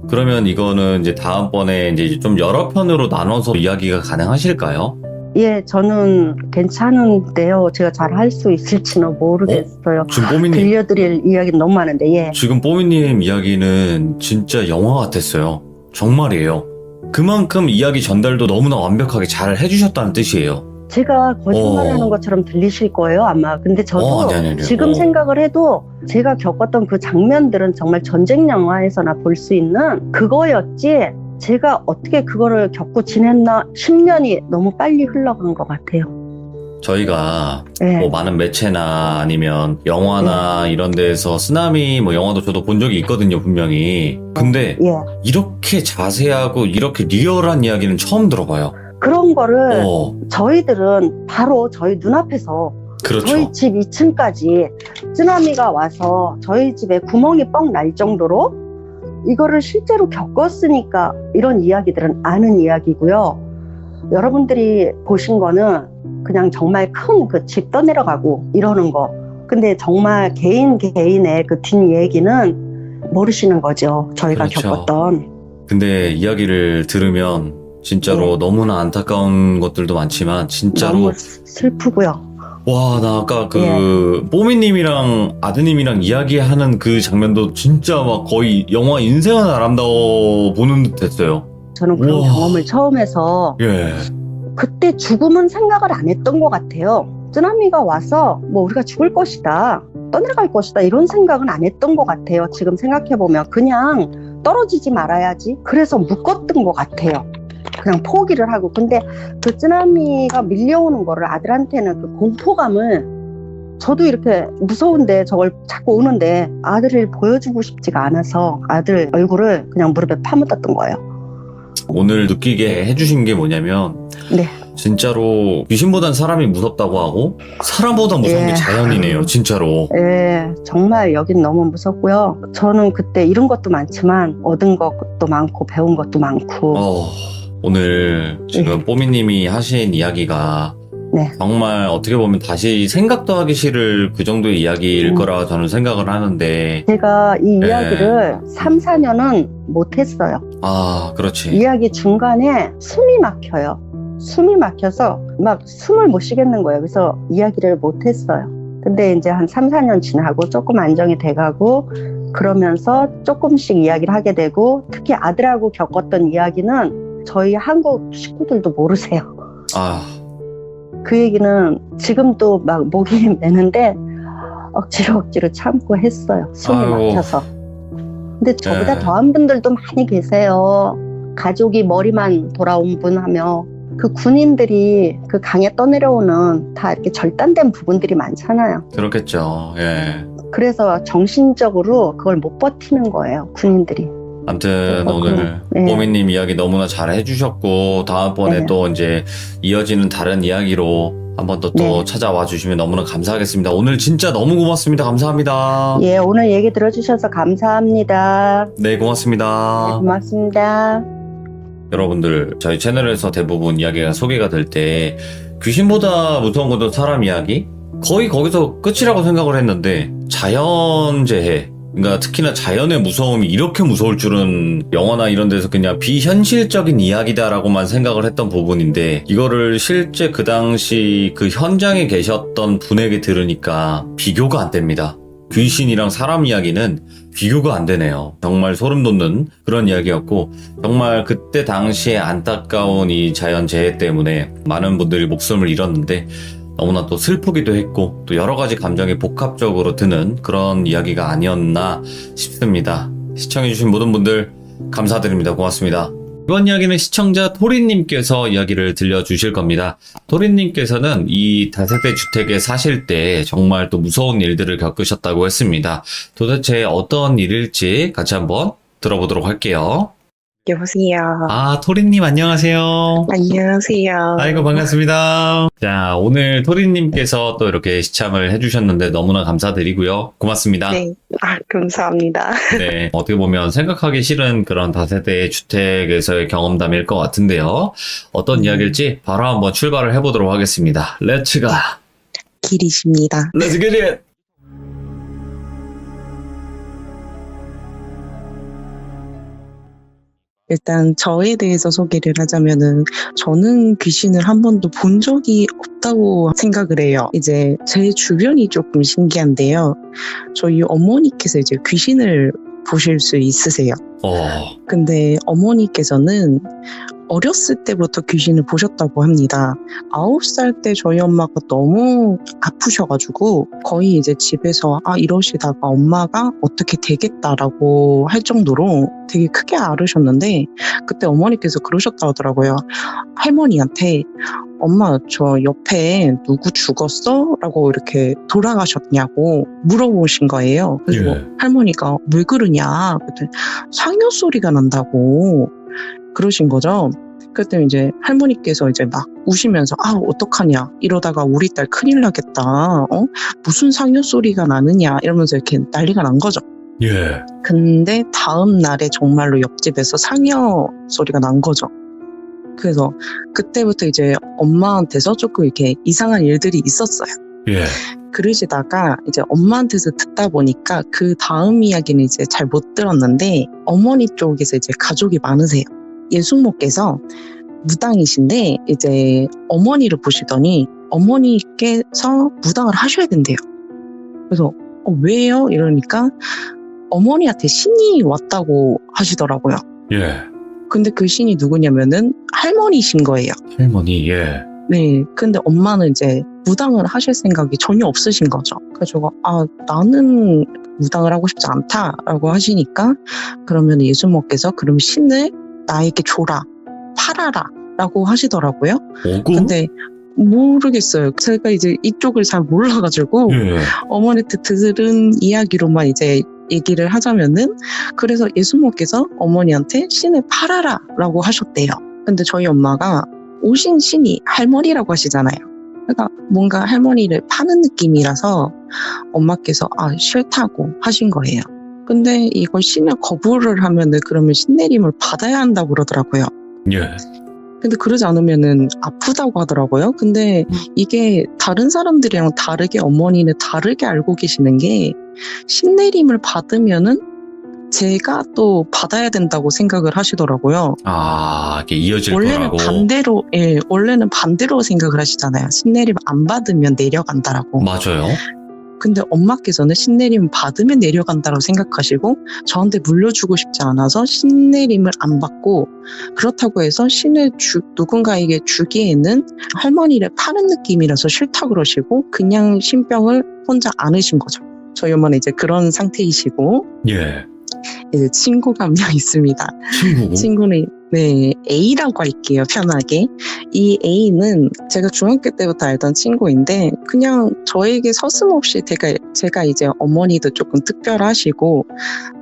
S1: 그러면 이거는 이제 다음번에 이제 좀 여러 편으로 나눠서 이야기가 가능하실까요?
S2: 예, 저는 괜찮은데요. 제가 잘 할 수 있을지는 모르겠어요.
S1: 지금 뽀미님,
S2: 들려드릴 이야기는 너무 많은데, 예.
S1: 지금 뽀미님 이야기는 진짜 영화 같았어요. 정말이에요. 그만큼 이야기 전달도 너무나 완벽하게 잘 해주셨다는 뜻이에요.
S2: 제가 거짓말하는 것처럼 들리실 거예요, 아마. 근데 저도
S1: 아니.
S2: 지금 생각을 해도 제가 겪었던 그 장면들은 정말 전쟁 영화에서나 볼 수 있는 그거였지, 제가 어떻게 그거를 겪고 지냈나 10년이 너무 빨리 흘러간 것 같아요.
S1: 저희가
S2: 예.
S1: 뭐 많은 매체나 아니면 영화나 이런 데에서 쓰나미 뭐 영화도 저도 본 적이 있거든요, 분명히. 근데
S2: 예.
S1: 이렇게 자세하고 이렇게 리얼한 이야기는 처음 들어봐요.
S2: 그런 거를
S1: 어,
S2: 저희들은 바로 저희 눈앞에서
S1: 그렇죠.
S2: 저희 집 2층까지 쓰나미가 와서 저희 집에 구멍이 뻥 날 정도로 이거를 실제로 겪었으니까 이런 이야기들은 아는 이야기고요. 여러분들이 보신 거는 그냥 정말 큰 그 집 떠내려가고 이러는 거. 근데 정말 개인의 그 뒷얘기는 모르시는 거죠. 저희가
S1: 그렇죠.
S2: 겪었던.
S1: 근데 이야기를 들으면 진짜로 너무나 안타까운 것들도 많지만 진짜로
S2: 너무 슬프고요.
S1: 와, 나 아까 그 뽀미님이랑 아드님이랑 이야기하는 그 장면도 진짜 막 거의 영화 인생은 아름다워 보는 듯 했어요.
S2: 저는 그런
S1: 우와.
S2: 경험을 처음 해서
S1: 예.
S2: 그때 죽음은 생각을 안 했던 것 같아요. 쓰나미가 와서 뭐 우리가 죽을 것이다, 떠내려갈 것이다 이런 생각은 안 했던 것 같아요. 지금 생각해보면 그냥 떨어지지 말아야지 그래서 묶었던 것 같아요. 그냥 포기를 하고. 근데 그 쓰나미가 밀려오는 거를 아들한테는 그 공포감을, 저도 이렇게 무서운데 저걸 자꾸 오는데 아들을 보여주고 싶지가 않아서 아들 얼굴을 그냥 무릎에 파묻었던 거예요.
S1: 오늘 느끼게 해주신 게 뭐냐면
S2: 네.
S1: 진짜로 귀신보단 사람이 무섭다고 하고 사람보다 무서운 게 자연이네요, 진짜로.
S2: 예, 정말 여긴 너무 무섭고요. 저는 그때 잃은 것도 많지만 얻은 것도 많고 배운 것도 많고.
S1: 오늘 지금 뽀미님이 하신 이야기가
S2: 네.
S1: 정말 어떻게 보면 다시 생각도 하기 싫을 그 정도의 이야기일 거라 저는 생각을 하는데.
S2: 제가 이
S1: 네.
S2: 이야기를 3, 4년은 못했어요.
S1: 아, 그렇지.
S2: 이야기 중간에 숨이 막혀요. 숨이 막혀서 막 숨을 못 쉬겠는 거예요. 그래서 이야기를 못했어요. 근데 이제 한 3, 4년 지나고 조금 안정이 돼가고 그러면서 조금씩 이야기를 하게 되고, 특히 아들하고 겪었던 이야기는 저희 한국 식구들도 모르세요.
S1: 아,
S2: 그 얘기는 지금도 막 목이 메는데 억지로 참고 했어요. 숨이
S1: 아이고.
S2: 막혀서. 근데 저보다
S1: 네.
S2: 더한 분들도 많이 계세요. 가족이 머리만 돌아온 분 하며, 그 군인들이 그 강에 떠내려오는 다 이렇게 절단된 부분들이 많잖아요.
S1: 그렇겠죠. 예.
S2: 그래서 정신적으로 그걸 못 버티는 거예요, 군인들이.
S1: 아무튼 오늘
S2: 네.
S1: 뽀미님 이야기 너무나 잘 해주셨고 다음번에
S2: 네.
S1: 또 이제 이어지는 다른 이야기로 한번 또
S2: 네.
S1: 찾아와 주시면 너무나 감사하겠습니다. 오늘 진짜 너무 고맙습니다. 감사합니다.
S2: 예, 오늘 얘기 들어주셔서 감사합니다.
S1: 네, 고맙습니다.
S2: 네, 고맙습니다.
S1: 여러분들, 저희 채널에서 대부분 이야기가 소개가 될 때 귀신보다 무서운 것도 사람 이야기? 거의 거기서 끝이라고 생각을 했는데 자연재해, 그러니까 특히나 자연의 무서움이 이렇게 무서울 줄은 영화나 이런 데서 그냥 비현실적인 이야기다라고만 생각을 했던 부분인데, 이거를 실제 그 당시 그 현장에 계셨던 분에게 들으니까 비교가 안 됩니다. 귀신이랑 사람 이야기는 비교가 안 되네요. 정말 소름 돋는 그런 이야기였고, 정말 그때 당시에 안타까운 이 자연재해 때문에 많은 분들이 목숨을 잃었는데 너무나 또 슬프기도 했고 또 여러 가지 감정이 복합적으로 드는 그런 이야기가 아니었나 싶습니다. 시청해주신 모든 분들 감사드립니다. 고맙습니다. 이번 이야기는 시청자 토리님께서 이야기를 들려주실 겁니다. 토리님께서는 이 다세대 주택에 사실 때 정말 또 무서운 일들을 겪으셨다고 했습니다. 도대체 어떤 일일지 같이 한번 들어보도록 할게요.
S3: 여보세요.
S1: 아, 토리님 안녕하세요.
S3: 안녕하세요.
S1: 아이고, 반갑습니다. 자, 오늘 토리님께서 또 이렇게 시참을 해주셨는데 너무나 감사드리고요. 고맙습니다.
S3: 네. 감사합니다.
S1: 네, 어떻게 보면 생각하기 싫은 그런 다세대 주택에서의 경험담일 것 같은데요. 어떤 이야기일지 바로 한번 출발을 해보도록 하겠습니다. 렛츠 가!
S3: 길이십니다.
S1: 렛츠 겟 잇!
S3: 일단 저에 대해서 소개를 하자면은 저는 귀신을 한 번도 본 적이 없다고 생각을 해요. 이제 제 주변이 조금 신기한데요. 저희 어머니께서 이제 귀신을 보실 수 있으세요. 근데 어머니께서는 어렸을 때부터 귀신을 보셨다고 합니다. 9살 때 저희 엄마가 너무 아프셔가지고 거의 이제 집에서 이러시다가 엄마가 어떻게 되겠다라고 할 정도로 되게 크게 앓으셨는데 그때 어머니께서 그러셨다 하더라고요. 할머니한테 엄마 저 옆에 누구 죽었어? 라고 이렇게 돌아가셨냐고 물어보신 거예요. 그래서
S1: 예.
S3: 할머니가 왜 그러냐? 그랬더니 상여 소리가 난다고 그러신 거죠. 그랬더니 이제 할머니께서 이제 막 우시면서 어떡하냐 이러다가 우리 딸 큰일 나겠다. 무슨 상여 소리가 나느냐 이러면서 이렇게 난리가 난 거죠.
S1: 예.
S3: 근데 다음 날에 정말로 옆집에서 상여 소리가 난 거죠. 그래서 그때부터 이제 엄마한테서 조금 이렇게 이상한 일들이 있었어요.
S1: 예.
S3: 그러시다가 이제 엄마한테서 듣다 보니까 그 다음 이야기는 이제 잘 못 들었는데 어머니 쪽에서 이제 가족이 많으세요. 예숙모께서 무당이신데 이제 어머니를 보시더니 어머니께서 무당을 하셔야 된대요. 그래서 왜요? 이러니까 어머니한테 신이 왔다고 하시더라고요.
S1: 예.
S3: 근데 그 신이 누구냐면은 할머니신 거예요.
S1: 할머니, 예.
S3: 네. 근데 엄마는 이제 무당을 하실 생각이 전혀 없으신 거죠. 그래서 나는 무당을 하고 싶지 않다라고 하시니까 그러면 예수님께서 그럼 신을 나에게 줘라, 팔아라 라고 하시더라고요.
S1: 오구?
S3: 근데 모르겠어요. 제가 이제 이쪽을 잘 몰라가지고
S1: 예.
S3: 어머니한테 들은 이야기로만 이제 얘기를 하자면은 그래서 예수님께서 어머니한테 신을 팔아라 라고 하셨대요. 근데 저희 엄마가 오신 신이 할머니라고 하시잖아요. 그러니까 뭔가 할머니를 파는 느낌이라서 엄마께서 싫다고 하신 거예요. 근데 이걸 신을 거부를 하면은 그러면 신내림을 받아야 한다고 그러더라고요.
S1: 예.
S3: 근데 그러지 않으면은 아프다고 하더라고요. 근데 이게 다른 사람들이랑 다르게 어머니는 다르게 알고 계시는 게 신내림을 받으면은 제가 또 받아야 된다고 생각을 하시더라고요.
S1: 이게 이어질
S3: 원래는
S1: 거라고.
S3: 원래는 반대로 생각을 하시잖아요. 신내림 안 받으면 내려간다라고.
S1: 맞아요.
S3: 근데 엄마께서는 신내림 받으면 내려간다고 생각하시고 저한테 물려주고 싶지 않아서 신내림을 안 받고 그렇다고 해서 신을 누군가에게 주기에는 할머니를 파는 느낌이라서 싫다 그러시고 그냥 신병을 혼자 안으신 거죠. 저희 엄마는 이제 그런 상태이시고
S1: 예.
S3: 이제 친구가 한 명 있습니다.
S1: 친구?
S3: 친구는 A라고 할게요, 편하게. 이 A는 제가 중학교 때부터 알던 친구인데 그냥 저에게 서슴없이 제가 이제 어머니도 조금 특별하시고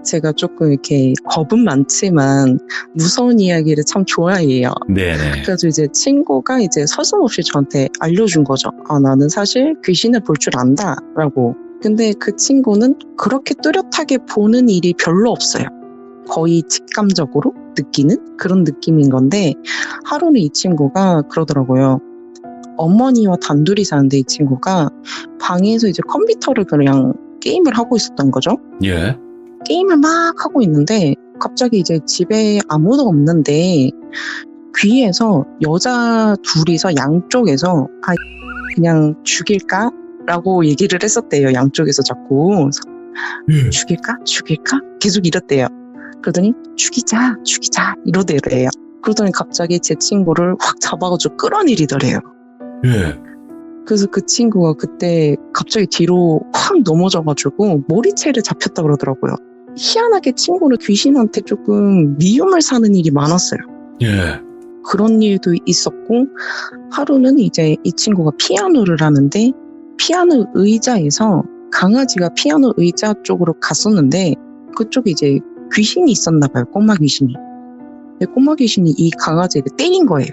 S3: 제가 조금 이렇게 겁은 많지만 무서운 이야기를 참 좋아해요.
S1: 네네.
S3: 그래서 이제 친구가 이제 서슴없이 저한테 알려준 거죠. 나는 사실 귀신을 볼 줄 안다라고. 근데 그 친구는 그렇게 뚜렷하게 보는 일이 별로 없어요. 거의 직감적으로 느끼는 그런 느낌인 건데 하루는 이 친구가 그러더라고요. 어머니와 단둘이 사는데 이 친구가 방에서 이제 컴퓨터를 그냥 게임을 하고 있었던 거죠.
S1: 예.
S3: 게임을 막 하고 있는데 갑자기 이제 집에 아무도 없는데 귀에서 여자 둘이서 양쪽에서 그냥 죽일까? 라고 얘기를 했었대요. 양쪽에서 자꾸.
S1: 예.
S3: 죽일까? 계속 이랬대요. 그러더니 죽이자 이러더래요. 그러더니 갑자기 제 친구를 확 잡아가지고 끌어내리더래요.
S1: 예.
S3: 그래서 그 친구가 그때 갑자기 뒤로 확 넘어져가지고 머리채를 잡혔다 그러더라고요. 희한하게 친구는 귀신한테 조금 미움을 사는 일이 많았어요.
S1: 예.
S3: 그런 일도 있었고 하루는 이제 이 친구가 피아노를 하는데 피아노 의자에서 강아지가 피아노 의자 쪽으로 갔었는데 그쪽에 이제 귀신이 있었나 봐요. 꼬마 귀신이. 꼬마 귀신이 이 강아지를 때린 거예요.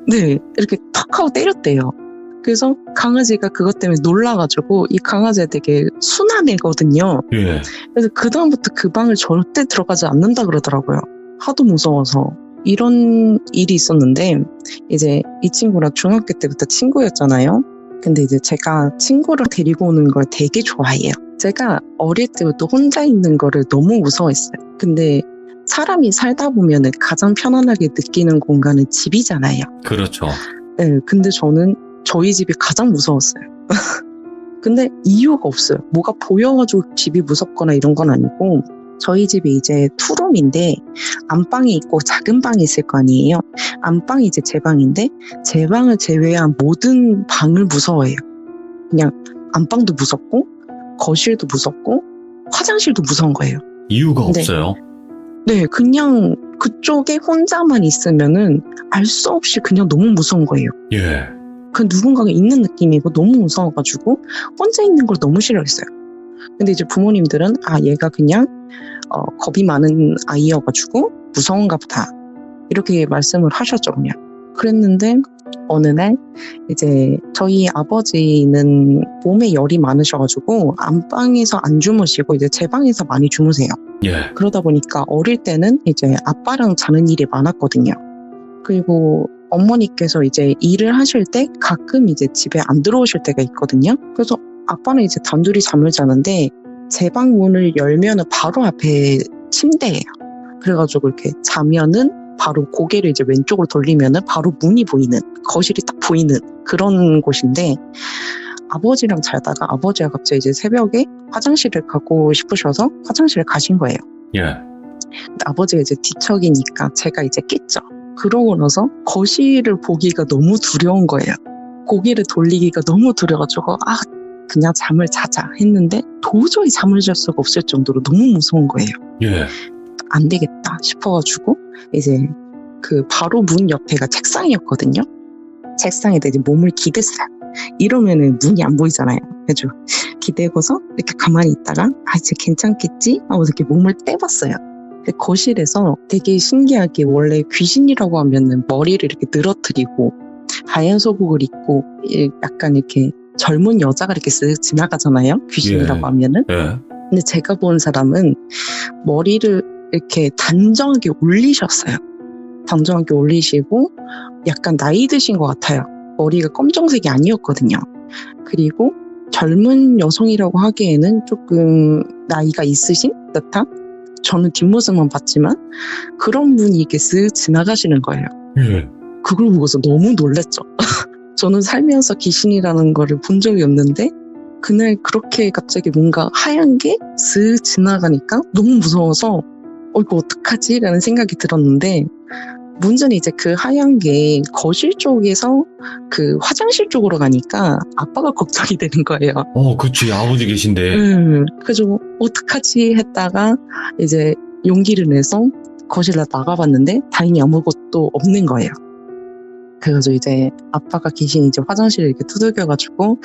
S3: 네, 이렇게 탁 하고 때렸대요. 그래서 강아지가 그것 때문에 놀라가지고 이 강아지가 되게 순한 애거든요.
S1: 예.
S3: 그래서 그다음부터 그 방을 절대 들어가지 않는다 그러더라고요. 하도 무서워서. 이런 일이 있었는데 이제 이 친구랑 중학교 때부터 친구였잖아요. 근데 이제 제가 친구를 데리고 오는 걸 되게 좋아해요. 제가 어릴 때부터 혼자 있는 거를 너무 무서워했어요. 근데 사람이 살다 보면 가장 편안하게 느끼는 공간은 집이잖아요.
S1: 그렇죠.
S3: 네, 근데 저는 저희 집이 가장 무서웠어요. 근데 이유가 없어요. 뭐가 보여가지고 집이 무섭거나 이런 건 아니고 저희 집이 이제 투룸인데 안방이 있고 작은 방이 있을 거 아니에요. 안방이 이제 제 방인데 제 방을 제외한 모든 방을 무서워해요. 그냥 안방도 무섭고 거실도 무섭고 화장실도 무서운 거예요.
S1: 이유가
S3: 네.
S1: 없어요.
S3: 네, 그냥 그쪽에 혼자만 있으면은 알 수 없이 그냥 너무 무서운 거예요.
S1: 예.
S3: 그 누군가가 있는 느낌이고 너무 무서워가지고 혼자 있는 걸 너무 싫어했어요. 근데 이제 부모님들은 얘가 그냥 겁이 많은 아이여가지고 무서운가 보다 이렇게 말씀을 하셨죠. 그냥 그랬는데 어느 날 이제 저희 아버지는 몸에 열이 많으셔가지고 안방에서 안 주무시고 이제 제 방에서 많이 주무세요.
S1: 예.
S3: 그러다 보니까 어릴 때는 이제 아빠랑 자는 일이 많았거든요. 그리고 어머니께서 이제 일을 하실 때 가끔 이제 집에 안 들어오실 때가 있거든요. 그래서 아빠는 이제 단둘이 잠을 자는데 제 방 문을 열면은 바로 앞에 침대예요. 그래가지고 이렇게 자면은 바로 고개를 이제 왼쪽으로 돌리면은 바로 문이 보이는, 거실이 딱 보이는 그런 곳인데 아버지랑 자다가 아버지가 갑자기 이제 새벽에 화장실을 가고 싶으셔서 화장실에 가신 거예요.
S1: 예.
S3: 근데 아버지가 이제 뒤척이니까 제가 이제 깼죠. 그러고 나서 거실을 보기가 너무 두려운 거예요. 고개를 돌리기가 너무 두려워가지고 그냥 잠을 자자 했는데 도저히 잠을 잘 수가 없을 정도로 너무 무서운 거예요.
S1: 예.
S3: 안 되겠다 싶어가지고 이제 그 바로 문 옆에가 책상이었거든요. 책상에다 이제 몸을 기댔어요. 이러면은 문이 안 보이잖아요. 그래서 기대고서 이렇게 가만히 있다가 이제 괜찮겠지 하고 이렇게 몸을 떼봤어요. 거실에서 되게 신기하게 원래 귀신이라고 하면은 머리를 이렇게 늘어뜨리고 하얀 소복을 입고 약간 이렇게 젊은 여자가 이렇게 쓱 지나가잖아요. 귀신이라고 하면은.
S1: 예.
S3: 근데 제가 본 사람은 머리를 이렇게 단정하게 올리셨어요. 단정하게 올리시고 약간 나이 드신 것 같아요. 머리가 검정색이 아니었거든요. 그리고 젊은 여성이라고 하기에는 조금 나이가 있으신 듯한? 저는 뒷모습만 봤지만 그런 분이 이렇게 쓱 지나가시는 거예요.
S1: 예.
S3: 그걸 보고서 너무 놀랬죠. 저는 살면서 귀신이라는 거를 본 적이 없는데 그날 그렇게 갑자기 뭔가 하얀 게 쓱 지나가니까 너무 무서워서 이거 어떡하지? 라는 생각이 들었는데 문제는 이제 그 하얀 게 거실 쪽에서 그 화장실 쪽으로 가니까 아빠가 걱정이 되는 거예요.
S1: 그치. 아버지 계신데.
S3: 그래서 어떡하지? 했다가 이제 용기를 내서 거실로 나가봤는데 다행히 아무것도 없는 거예요. 그래서 이제 아빠가 귀신이 이제 화장실에 이렇게 두들겨가지고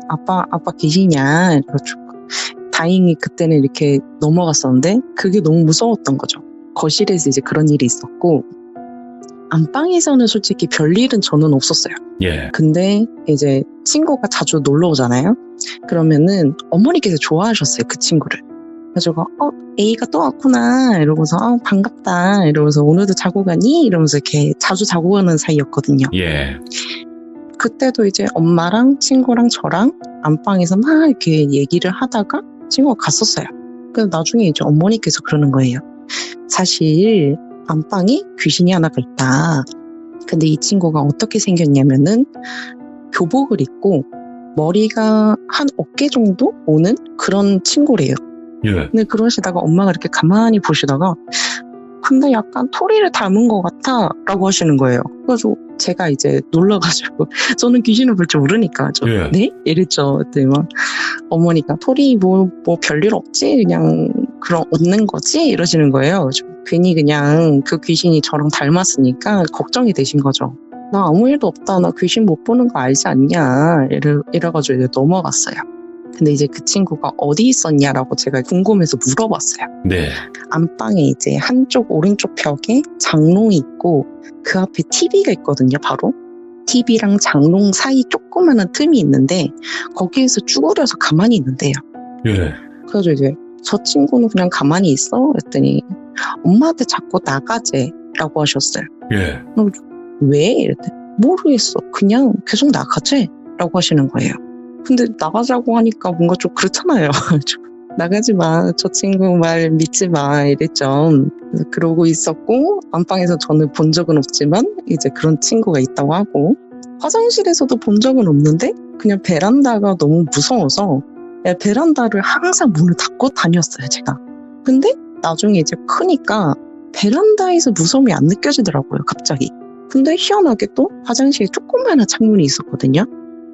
S3: 아빠 귀신이야. 그래가지고 다행히 그때는 이렇게 넘어갔었는데 그게 너무 무서웠던 거죠. 거실에서 이제 그런 일이 있었고 안방에서는 솔직히 별일은 저는 없었어요.
S1: 예.
S3: 근데 이제 친구가 자주 놀러 오잖아요. 그러면은 어머니께서 좋아하셨어요. 그 친구를. 그래가지고 A가 또 왔구나 이러면서 반갑다 이러면서 오늘도 자고 가니? 이러면서 이렇게 자주 자고 가는 사이였거든요.
S1: 예.
S3: 그때도 이제 엄마랑 친구랑 저랑 안방에서 막 이렇게 얘기를 하다가 친구가 갔었어요. 그래서 나중에 이제 어머니께서 그러는 거예요. 사실 안방에 귀신이 하나가 있다. 근데 이 친구가 어떻게 생겼냐면은 교복을 입고 머리가 한 어깨 정도 오는 그런 친구래요.
S1: 예.
S3: 근데 그러시다가 엄마가 이렇게 가만히 보시다가 근데 약간 토리를 닮은 것 같아 라고 하시는 거예요. 그래서 제가 이제 놀라가지고 저는 귀신을 볼 줄 모르니까
S1: 예.
S3: 네? 이랬죠. 그때 막 어머니가 토리 뭐 별일 없지? 그냥 그럼 얻는 거지? 이러시는 거예요. 괜히 그냥 그 귀신이 저랑 닮았으니까 걱정이 되신 거죠. 나 아무 일도 없다. 나 귀신 못 보는 거 알지 않냐? 이래가지고 이제 넘어갔어요. 근데 이제 그 친구가 어디 있었냐라고 제가 궁금해서 물어봤어요.
S1: 네.
S3: 안방에 이제 한쪽 오른쪽 벽에 장롱이 있고 그 앞에 TV가 있거든요, 바로. TV랑 장롱 사이 조그마한 틈이 있는데 거기에서 쭈그려서 가만히 있는데요.
S1: 예.
S3: 그래서 이제 저 친구는 그냥 가만히 있어? 했더니 엄마한테 자꾸 나가재 라고 하셨어요.
S1: 예.
S3: 왜? 이랬더니 모르겠어. 그냥 계속 나가재? 라고 하시는 거예요. 근데 나가자고 하니까 뭔가 좀 그렇잖아요. 나가지 마. 저 친구 말 믿지 마. 이랬죠. 그래서 그러고 있었고 안방에서 저는 본 적은 없지만 이제 그런 친구가 있다고 하고 화장실에서도 본 적은 없는데 그냥 베란다가 너무 무서워서 베란다를 항상 문을 닫고 다녔어요, 제가. 근데 나중에 이제 크니까 베란다에서 무서움이 안 느껴지더라고요, 갑자기. 근데 희한하게 또 화장실에 조그마한 창문이 있었거든요.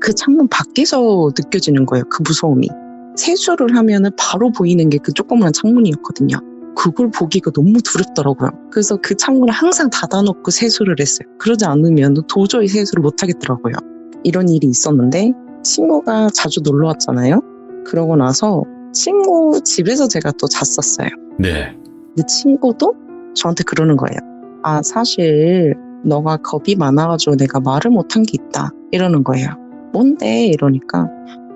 S3: 그 창문 밖에서 느껴지는 거예요, 그 무서움이. 세수를 하면은 바로 보이는 게 그 조그마한 창문이었거든요. 그걸 보기가 너무 두렵더라고요. 그래서 그 창문을 항상 닫아놓고 세수를 했어요. 그러지 않으면 도저히 세수를 못 하겠더라고요. 이런 일이 있었는데 친구가 자주 놀러 왔잖아요. 그러고 나서 친구 집에서 제가 또 잤었어요.
S1: 네.
S3: 근데 친구도 저한테 그러는 거예요. 아, 사실 너가 겁이 많아가지고 내가 말을 못한 게 있다. 이러는 거예요. 뭔데? 이러니까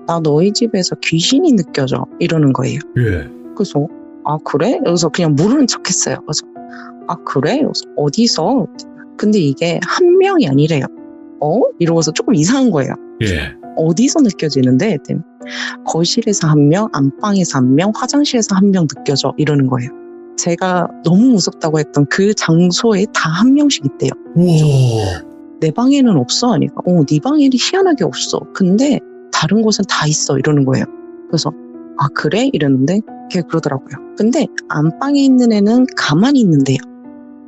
S3: 나 너희 집에서 귀신이 느껴져. 이러는 거예요.
S1: 예.
S3: 그래서 아, 그래? 여기서 그냥 모르는 척 했어요. 그래서 아, 그래? 그래서 어디서? 근데 이게 한 명이 아니래요. 이러고서 조금 이상한 거예요.
S1: 예.
S3: 어디서 느껴지는데? 거실에서 한 명, 안방에서 한 명, 화장실에서 한 명 느껴져. 이러는 거예요. 제가 너무 무섭다고 했던 그 장소에 다 한 명씩 있대요.
S1: 우와.
S3: 내 방에는 없어? 하니까 네 방에는 희한하게 없어. 근데 다른 곳은 다 있어. 이러는 거예요. 그래서 아, 그래? 이랬는데 걔 그러더라고요. 근데 안방에 있는 애는 가만히 있는데요.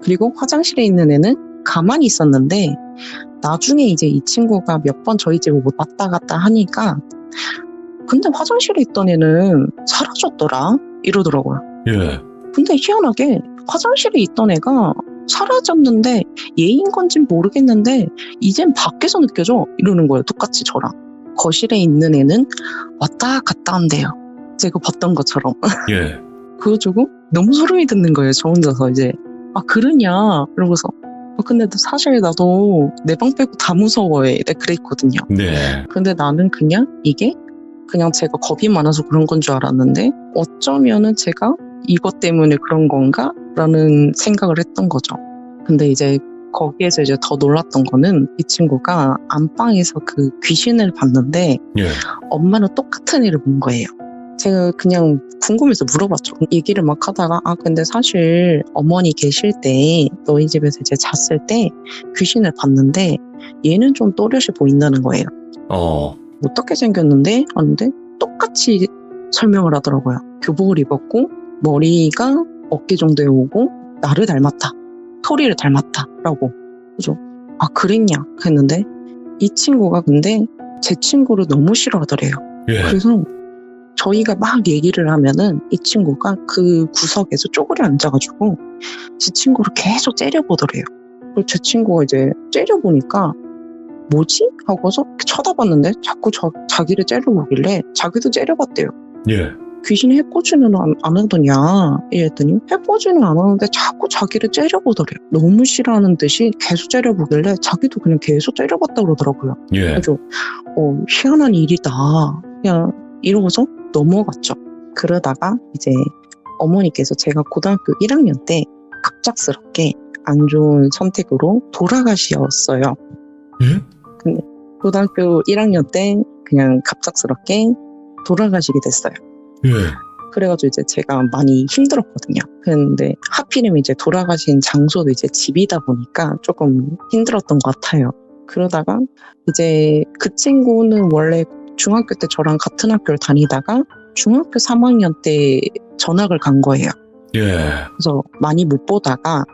S3: 그리고 화장실에 있는 애는 가만히 있었는데 나중에 이제 이 친구가 몇 번 저희 집을 왔다 갔다 하니까 근데 화장실에 있던 애는 사라졌더라? 이러더라고요.
S1: 예.
S3: 근데 희한하게 화장실에 있던 애가 사라졌는데 얘인 건진 모르겠는데 이젠 밖에서 느껴져. 이러는 거예요. 똑같이 저랑. 거실에 있는 애는 왔다 갔다 한대요. 제가 봤던 것처럼.
S1: 예.
S3: 그래가지고 너무 소름이 돋는 거예요. 저 혼자서 이제 아, 그러냐 이러고서 근데 사실 나도 내 방 빼고 다 무서워해. 내가 그랬거든요.
S1: 네.
S3: 근데 나는 그냥 이게 그냥 제가 겁이 많아서 그런 건 줄 알았는데 어쩌면은 제가 이것 때문에 그런 건가? 라는 생각을 했던 거죠. 근데 이제 거기에서 이제 더 놀랐던 거는 이 친구가 안방에서 그 귀신을 봤는데
S1: 예.
S3: 엄마는 똑같은 애를 본 거예요. 제가 그냥 궁금해서 물어봤죠. 얘기를 막 하다가 근데 사실 어머니 계실 때 너희 집에서 이제 잤을 때 귀신을 봤는데 얘는 좀 또렷이 보인다는 거예요. 어떻게 생겼는데? 하는데 똑같이 설명을 하더라고요. 교복을 입었고 머리가 어깨 정도에 오고 나를 닮았다. 토리를 닮았다. 라고. 그죠? 아, 그랬냐? 했는데 이 친구가 근데 제 친구를 너무 싫어하더래요.
S1: 예.
S3: 그래서 저희가 막 얘기를 하면은 이 친구가 그 구석에서 쪼그려 앉아가지고 제 친구를 계속 째려보더래요. 그리고 제 친구가 이제 째려보니까 뭐지? 하고서 쳐다봤는데 자꾸 자기를 째려보길래 자기도 째려봤대요.
S1: 예.
S3: 귀신이 해코지는 안 하더냐 이랬더니 해코지는 안 하는데 자꾸 자기를 째려보더래요. 너무 싫어하는 듯이 계속 째려보길래 자기도 그냥 계속 째려봤다고 그러더라고요.
S1: 예.
S3: 그래서 희한한 일이다. 그냥 이러고서 넘어갔죠. 그러다가 이제 어머니께서 제가 고등학교 1학년 때 갑작스럽게 안 좋은 선택으로 돌아가셨어요.
S1: 예?
S3: 근데 고등학교 1학년 때 그냥 갑작스럽게 돌아가시게 됐어요.
S1: 예.
S3: 그래가지고 이제 제가 많이 힘들었거든요. 그런데 하필이면 이제 돌아가신 장소도 이제 집이다 보니까 조금 힘들었던 것 같아요. 그러다가 이제 그 친구는 원래 중학교 때 저랑 같은 학교를 다니다가 중학교 3학년 때 전학을 간 거예요.
S1: 예.
S3: 그래서 많이 못 보다가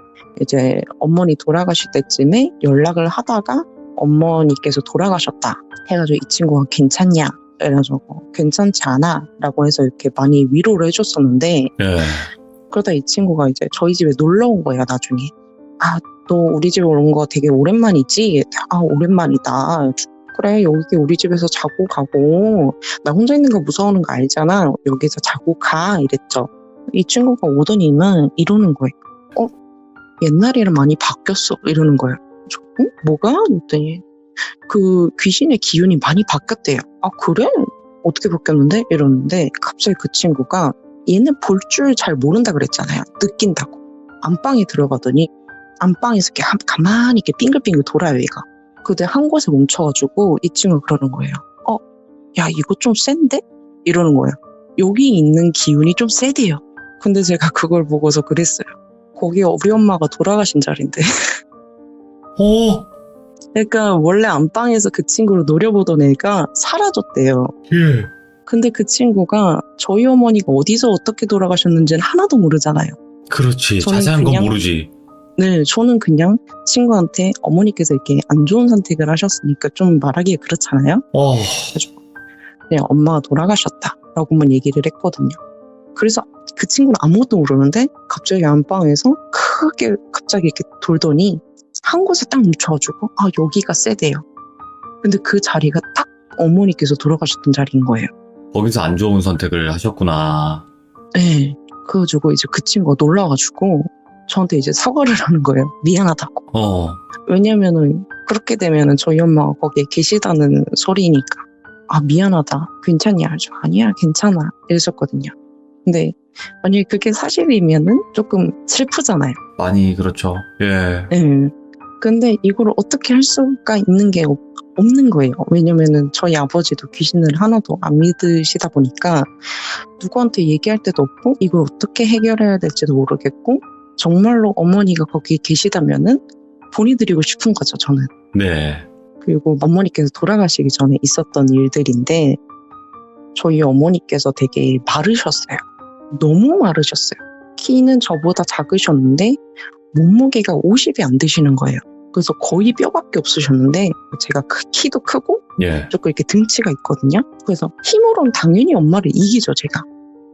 S3: 이제 어머니 돌아가실 때쯤에 연락을 하다가 어머니께서 돌아가셨다 해가지고 이 친구가 괜찮냐? 이래가지고 괜찮지 않아? 라고 해서 이렇게 많이 위로를 해줬었는데
S1: 예.
S3: 그러다 이 친구가 이제 저희 집에 놀러 온 거예요, 나중에. 아, 너 우리 집에 온 거 되게 오랜만이지? 아, 오랜만이다. 그래 여기 우리 집에서 자고 가고 나 혼자 있는 거 무서워하는 거 알잖아. 여기서 자고 가 이랬죠. 이 친구가 오더니만 이러는 거예요. 옛날이랑 많이 바뀌었어 이러는 거예요. 뭐가? 그랬더니 그 귀신의 기운이 많이 바뀌었대요. 아 그래? 어떻게 바뀌었는데? 이러는데 갑자기 그 친구가 얘는 볼 줄 잘 모른다 그랬잖아요. 느낀다고. 안방에 들어가더니 안방에서 이렇게 가만히 이렇게 빙글빙글 돌아요 얘가. 근데 한 곳에 멈춰가지고 이 친구가 그러는 거예요. 야 이거 좀 센데? 이러는 거예요. 여기 있는 기운이 좀 세대요. 근데 제가 그걸 보고서 그랬어요. 거기 우리 엄마가 돌아가신 자리인데.
S1: 오,
S3: 그러니까 원래 안방에서 그 친구를 노려보던 애가 사라졌대요.
S1: 예.
S3: 근데 그 친구가 저희 어머니가 어디서 어떻게 돌아가셨는지는 하나도 모르잖아요.
S1: 그렇지.
S3: 저는
S1: 자세한 건
S3: 그냥-
S1: 모르지.
S3: 네, 저는 그냥 친구한테 어머니께서 이렇게 안 좋은 선택을 하셨으니까 좀 말하기가 그렇잖아요. 그냥 엄마가 돌아가셨다라고만 얘기를 했거든요. 그래서 그 친구는 아무것도 모르는데 갑자기 안방에서 크게 갑자기 이렇게 돌더니 한 곳에 딱 묻혀가지고 여기가 세대요. 근데 그 자리가 딱 어머니께서 돌아가셨던 자리인 거예요.
S1: 거기서 안 좋은 선택을 하셨구나.
S3: 네. 그래가지고 이제 그 친구가 놀라가지고 저한테 이제 사과를 하는 거예요. 미안하다고. 왜냐면은 그렇게 되면은 저희 엄마가 거기에 계시다는 소리니까. 미안하다. 괜찮냐? 아니야, 괜찮아. 이랬었거든요. 근데 만약에 그게 사실이면은 조금 슬프잖아요.
S1: 많이 그렇죠. 예.
S3: 네. 근데 이걸 어떻게 할 수가 있는 게 없는 거예요. 왜냐면은 저희 아버지도 귀신을 하나도 안 믿으시다 보니까 누구한테 얘기할 데도 없고 이걸 어떻게 해결해야 될지도 모르겠고 정말로 어머니가 거기 계시다면은 보내드리고 싶은 거죠, 저는.
S1: 네.
S3: 그리고 어머니께서 돌아가시기 전에 있었던 일들인데 저희 어머니께서 되게 마르셨어요. 너무 마르셨어요. 키는 저보다 작으셨는데 몸무게가 50이 안 되시는 거예요. 그래서 거의 뼈밖에 없으셨는데 제가 키도 크고
S1: 예.
S3: 조금 이렇게 등치가 있거든요. 그래서 힘으로는 당연히 엄마를 이기죠, 제가.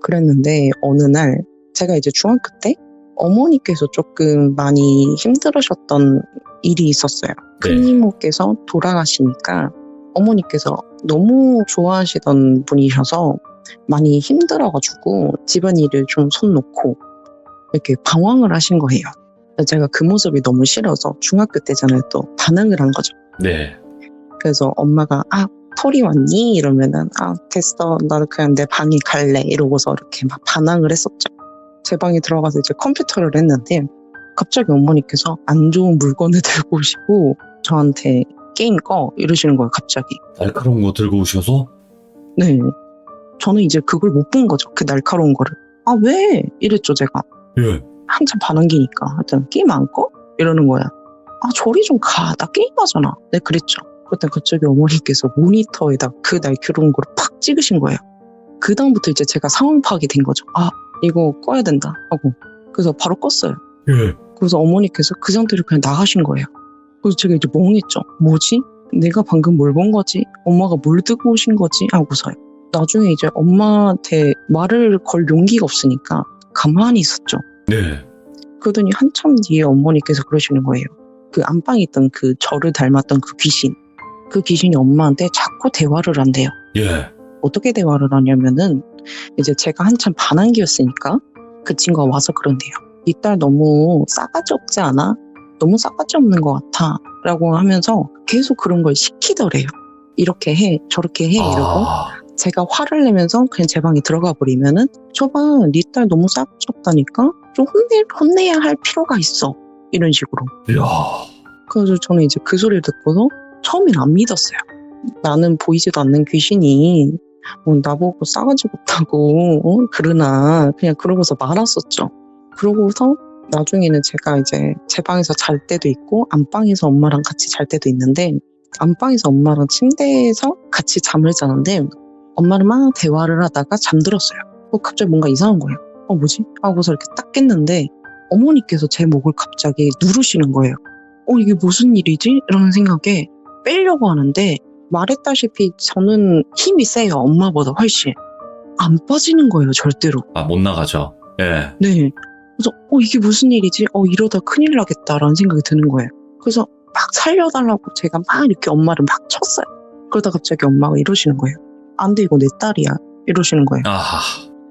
S3: 그랬는데 어느 날 제가 이제 중학교 때 어머니께서 조금 많이 힘들으셨던 일이 있었어요. 큰 이모께서 돌아가시니까 어머니께서 너무 좋아하시던 분이셔서 많이 힘들어가지고 집안일을 좀 손 놓고 이렇게 방황을 하신 거예요. 제가 그 모습이 너무 싫어서 중학교 때잖아요. 또 반항을 한 거죠.
S1: 네.
S3: 그래서 엄마가 털이 왔니? 이러면은 됐어. 나도 그냥 내 방에 갈래. 이러고서 이렇게 막 반항을 했었죠. 제 방에 들어가서 이제 컴퓨터를 했는데 갑자기 어머니께서 안 좋은 물건을 들고 오시고 저한테 게임 꺼 이러시는 거예요. 갑자기.
S1: 날카로운 거 들고 오셔서?
S3: 네. 저는 이제 그걸 못 본 거죠. 그 날카로운 거를. 왜? 이랬죠 제가.
S1: 예.
S3: 한참 반항기니까. 하여튼 게임 안 꺼? 이러는 거야. 저리 좀 가. 나 게임하잖아. 네, 그랬죠. 그때 갑자기 어머니께서 모니터에다 그 날카로운 거를 팍 찍으신 거예요. 그 다음부터 이제 제가 상황 파악이 된 거죠. 이거 꺼야 된다 하고. 그래서 바로 껐어요.
S1: 예.
S3: 그래서 어머니께서 그 상태로 그냥 나가신 거예요. 그래서 제가 이제 멍했죠. 뭐지? 내가 방금 뭘 본 거지? 엄마가 뭘 듣고 오신 거지? 하고서요. 나중에 이제 엄마한테 말을 걸 용기가 없으니까 가만히 있었죠.
S1: 네.
S3: 그러더니 한참 뒤에 어머니께서 그러시는 거예요. 그 안방에 있던 그 저를 닮았던 그 귀신. 그 귀신이 엄마한테 자꾸 대화를 한대요.
S1: 예.
S3: 어떻게 대화를 하냐면은 이제 제가 한참 반항기였으니까 그 친구가 와서 그런대요. 이 딸 너무 싸가지 없지 않아? 너무 싸가지 없는 것 같아. 라고 하면서 계속 그런 걸 시키더래요. 이렇게 해, 저렇게 해 이러고 제가 화를 내면서 그냥 제 방에 들어가 버리면은 저봐, 네 딸 너무 싸가지 없다니까? 좀 혼내야 할 필요가 있어. 이런 식으로.
S1: 이야.
S3: 그래서 저는 이제 그 소리를 듣고서 처음엔 안 믿었어요. 나는 보이지도 않는 귀신이 나보고 싸가지 없다고 그러나 그냥 그러고서 말았었죠. 그러고서 나중에는 제가 이제 제 방에서 잘 때도 있고 안방에서 엄마랑 같이 잘 때도 있는데 안방에서 엄마랑 침대에서 같이 잠을 자는데 엄마랑 막 대화를 하다가 잠들었어요. 갑자기 뭔가 이상한 거예요. 뭐지? 하고서 이렇게 딱 깼는데 어머니께서 제 목을 갑자기 누르시는 거예요. 이게 무슨 일이지? 이런 생각에 빼려고 하는데 말했다시피 저는 힘이 세요. 엄마보다 훨씬. 안 빠지는 거예요. 절대로.
S1: 못 나가죠. 예.
S3: 네. 그래서 이게 무슨 일이지? 이러다 큰일 나겠다라는 생각이 드는 거예요. 그래서 막 살려달라고 제가 막 이렇게 엄마를 막 쳤어요. 그러다 갑자기 엄마가 이러시는 거예요. 안 돼, 이거 내 딸이야. 이러시는 거예요.
S1: 아하.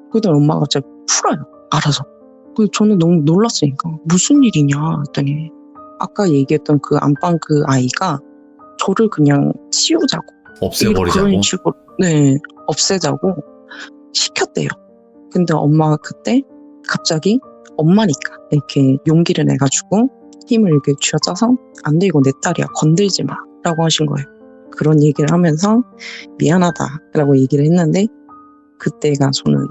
S3: 그러더니 엄마가 갑자기 풀어요. 알아서. 그래서 저는 너무 놀랐으니까 무슨 일이냐 했더니 아까 얘기했던 그 안방 그 아이가 저를 그냥 치우자고
S1: 없애버리자고.
S3: 그런 식으로 네 없애자고 시켰대요. 근데 엄마가 그때 갑자기 엄마니까 이렇게 용기를 내가지고 힘을 이렇게 쥐어짜서 안 돼, 이거 내 딸이야, 건들지 마 라고 하신 거예요. 그런 얘기를 하면서 미안하다 라고 얘기를 했는데 그때가 저는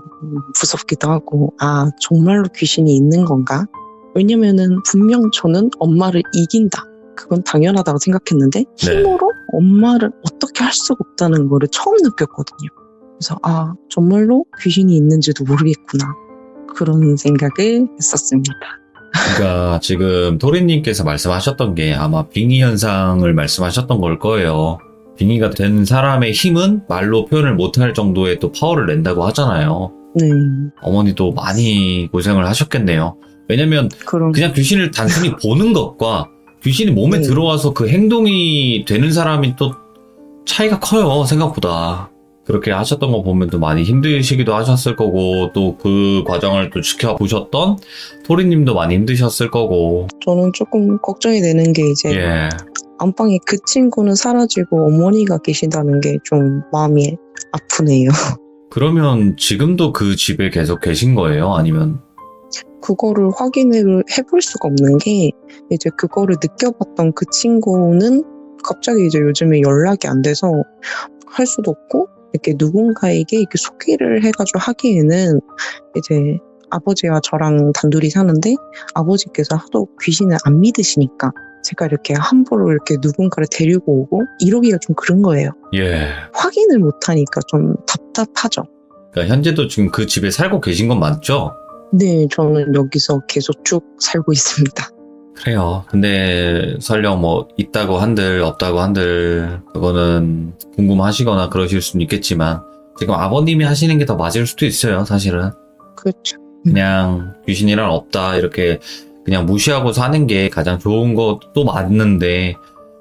S3: 무섭기도 하고 아 정말로 귀신이 있는 건가? 왜냐면은 분명 저는 엄마를 이긴다, 그건 당연하다고 생각했는데 힘으로 엄마를 어떻게 할 수가 없다는 거를 처음 느꼈거든요. 그래서 아 정말로 귀신이 있는지도 모르겠구나, 그런 생각을 했었습니다.
S1: 그러니까 지금 토리님께서 말씀하셨던 게 아마 빙의 현상을 말씀하셨던 걸 거예요. 빙의가 된 사람의 힘은 말로 표현을 못할 정도의 또 파워를 낸다고 하잖아요.
S3: 네,
S1: 어머니도 많이 고생을 하셨겠네요. 왜냐면
S3: 그런
S1: 그냥 귀신을 단순히 보는 것과 귀신이 몸에
S3: 네.
S1: 들어와서 그 행동이 되는 사람이 또 차이가 커요, 생각보다. 그렇게 하셨던 거 보면 또 많이 힘드시기도 하셨을 거고, 또 그 과정을 또 지켜보셨던 토리님도 많이 힘드셨을 거고.
S3: 저는 조금 걱정이 되는 게 이제
S1: 예.
S3: 안방에 그 친구는 사라지고 어머니가 계신다는 게 좀 마음이 아프네요.
S1: 그러면 지금도 그 집에 계속 계신 거예요? 아니면?
S3: 그거를 확인을 해볼 수가 없는 게 이제 그거를 느껴봤던 그 친구는 갑자기 이제 요즘에 연락이 안 돼서 할 수도 없고 이렇게 누군가에게 이렇게 소개를 해가지고 하기에는 이제 아버지와 저랑 단둘이 사는데 아버지께서 하도 귀신을 안 믿으시니까 제가 이렇게 함부로 이렇게 누군가를 데리고 오고 이러기가 좀 그런 거예요.
S1: 예.
S3: 확인을 못하니까 좀 답답하죠.
S1: 그러니까 현재도 지금 그 집에 살고 계신 건 맞죠?
S3: 네, 저는 여기서 계속 쭉 살고 있습니다.
S1: 그래요. 근데 설령 뭐 있다고 한들 없다고 한들 그거는 궁금하시거나 그러실 수는 있겠지만 지금 아버님이 하시는 게 더 맞을 수도 있어요, 사실은.
S3: 그렇죠.
S1: 그냥 귀신이란 없다 이렇게 그냥 무시하고 사는 게 가장 좋은 것도 맞는데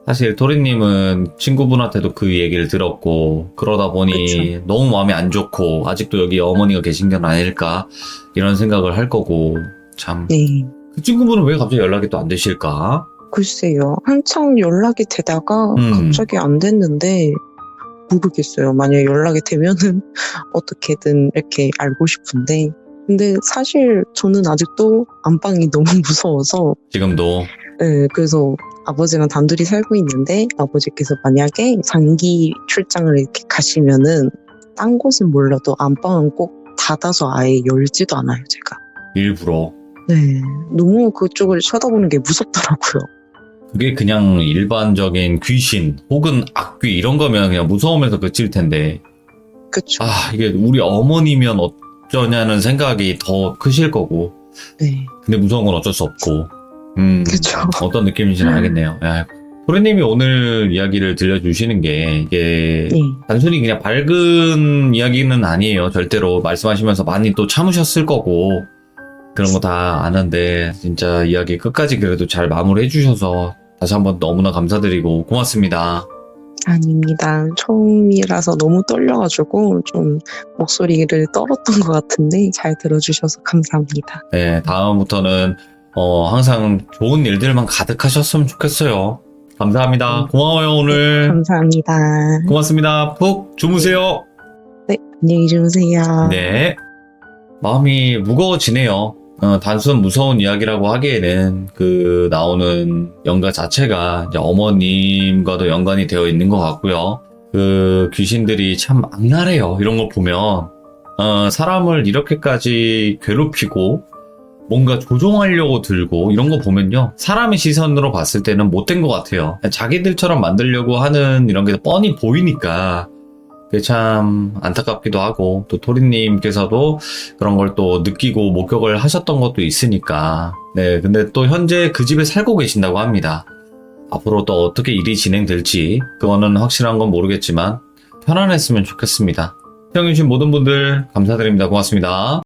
S1: 사실 토리님은 친구분한테도 그 얘기를 들었고 그러다 보니
S3: 그쵸.
S1: 너무 마음이 안 좋고 아직도 여기 어머니가 계신 건 아닐까 이런 생각을 할 거고 참.
S3: 네.
S1: 그 친구분은 왜 갑자기 연락이 또 안 되실까?
S3: 글쎄요. 한창 연락이 되다가 갑자기 안 됐는데 모르겠어요. 만약에 연락이 되면은 어떻게든 이렇게 알고 싶은데 근데 사실 저는 아직도 안방이 너무 무서워서
S1: 지금도.
S3: 네, 그래서 아버지랑 단둘이 살고 있는데 아버지께서 만약에 장기 출장을 이렇게 가시면은 딴 곳은 몰라도 안방은 꼭 닫아서 아예 열지도 않아요, 제가.
S1: 일부러.
S3: 네, 너무 그쪽을 쳐다보는 게 무섭더라고요.
S1: 그게 그냥 일반적인 귀신 혹은 악귀 이런 거면 그냥 무서우면서 그칠 텐데
S3: 그쵸.
S1: 아 이게 우리 어머니면 어쩌냐는 생각이 더 크실 거고
S3: 네,
S1: 근데 무서운 건 어쩔 수 없고
S3: 그쵸.
S1: 어떤 느낌인지는 알겠네요. 야, 소리님이 오늘 이야기를 들려주시는 게 이게
S3: 네,
S1: 단순히 그냥 밝은 이야기는 아니에요. 절대로 말씀하시면서 많이 또 참으셨을 거고 그런 거 다 아는데 진짜 이야기 끝까지 그래도 잘 마무리해 주셔서 다시 한번 너무나 감사드리고 고맙습니다.
S3: 아닙니다. 처음이라서 너무 떨려가지고 좀 목소리를 떨었던 것 같은데 잘 들어주셔서 감사합니다.
S1: 네, 다음부터는 항상 좋은 일들만 가득하셨으면 좋겠어요. 감사합니다. 고마워요 오늘.
S3: 감사합니다.
S1: 고맙습니다. 푹 주무세요.
S3: 네, 안녕히 주무세요.
S1: 네. 마음이 무거워지네요. 단순 무서운 이야기라고 하기에는 그 나오는 연가 자체가 이제 어머님과도 연관이 되어 있는 것 같고요. 그 귀신들이 참 악랄해요. 이런 거 보면 사람을 이렇게까지 괴롭히고 뭔가 조종하려고 들고 이런 거 보면요. 사람의 시선으로 봤을 때는 못된 것 같아요. 자기들처럼 만들려고 하는 이런 게 뻔히 보이니까 그게 참 안타깝기도 하고 또 토리님께서도 그런 걸 또 느끼고 목격을 하셨던 것도 있으니까 네 근데 또 현재 그 집에 살고 계신다고 합니다. 앞으로 또 어떻게 일이 진행될지 그거는 확실한 건 모르겠지만 편안했으면 좋겠습니다. 시청해주신 모든 분들 감사드립니다. 고맙습니다.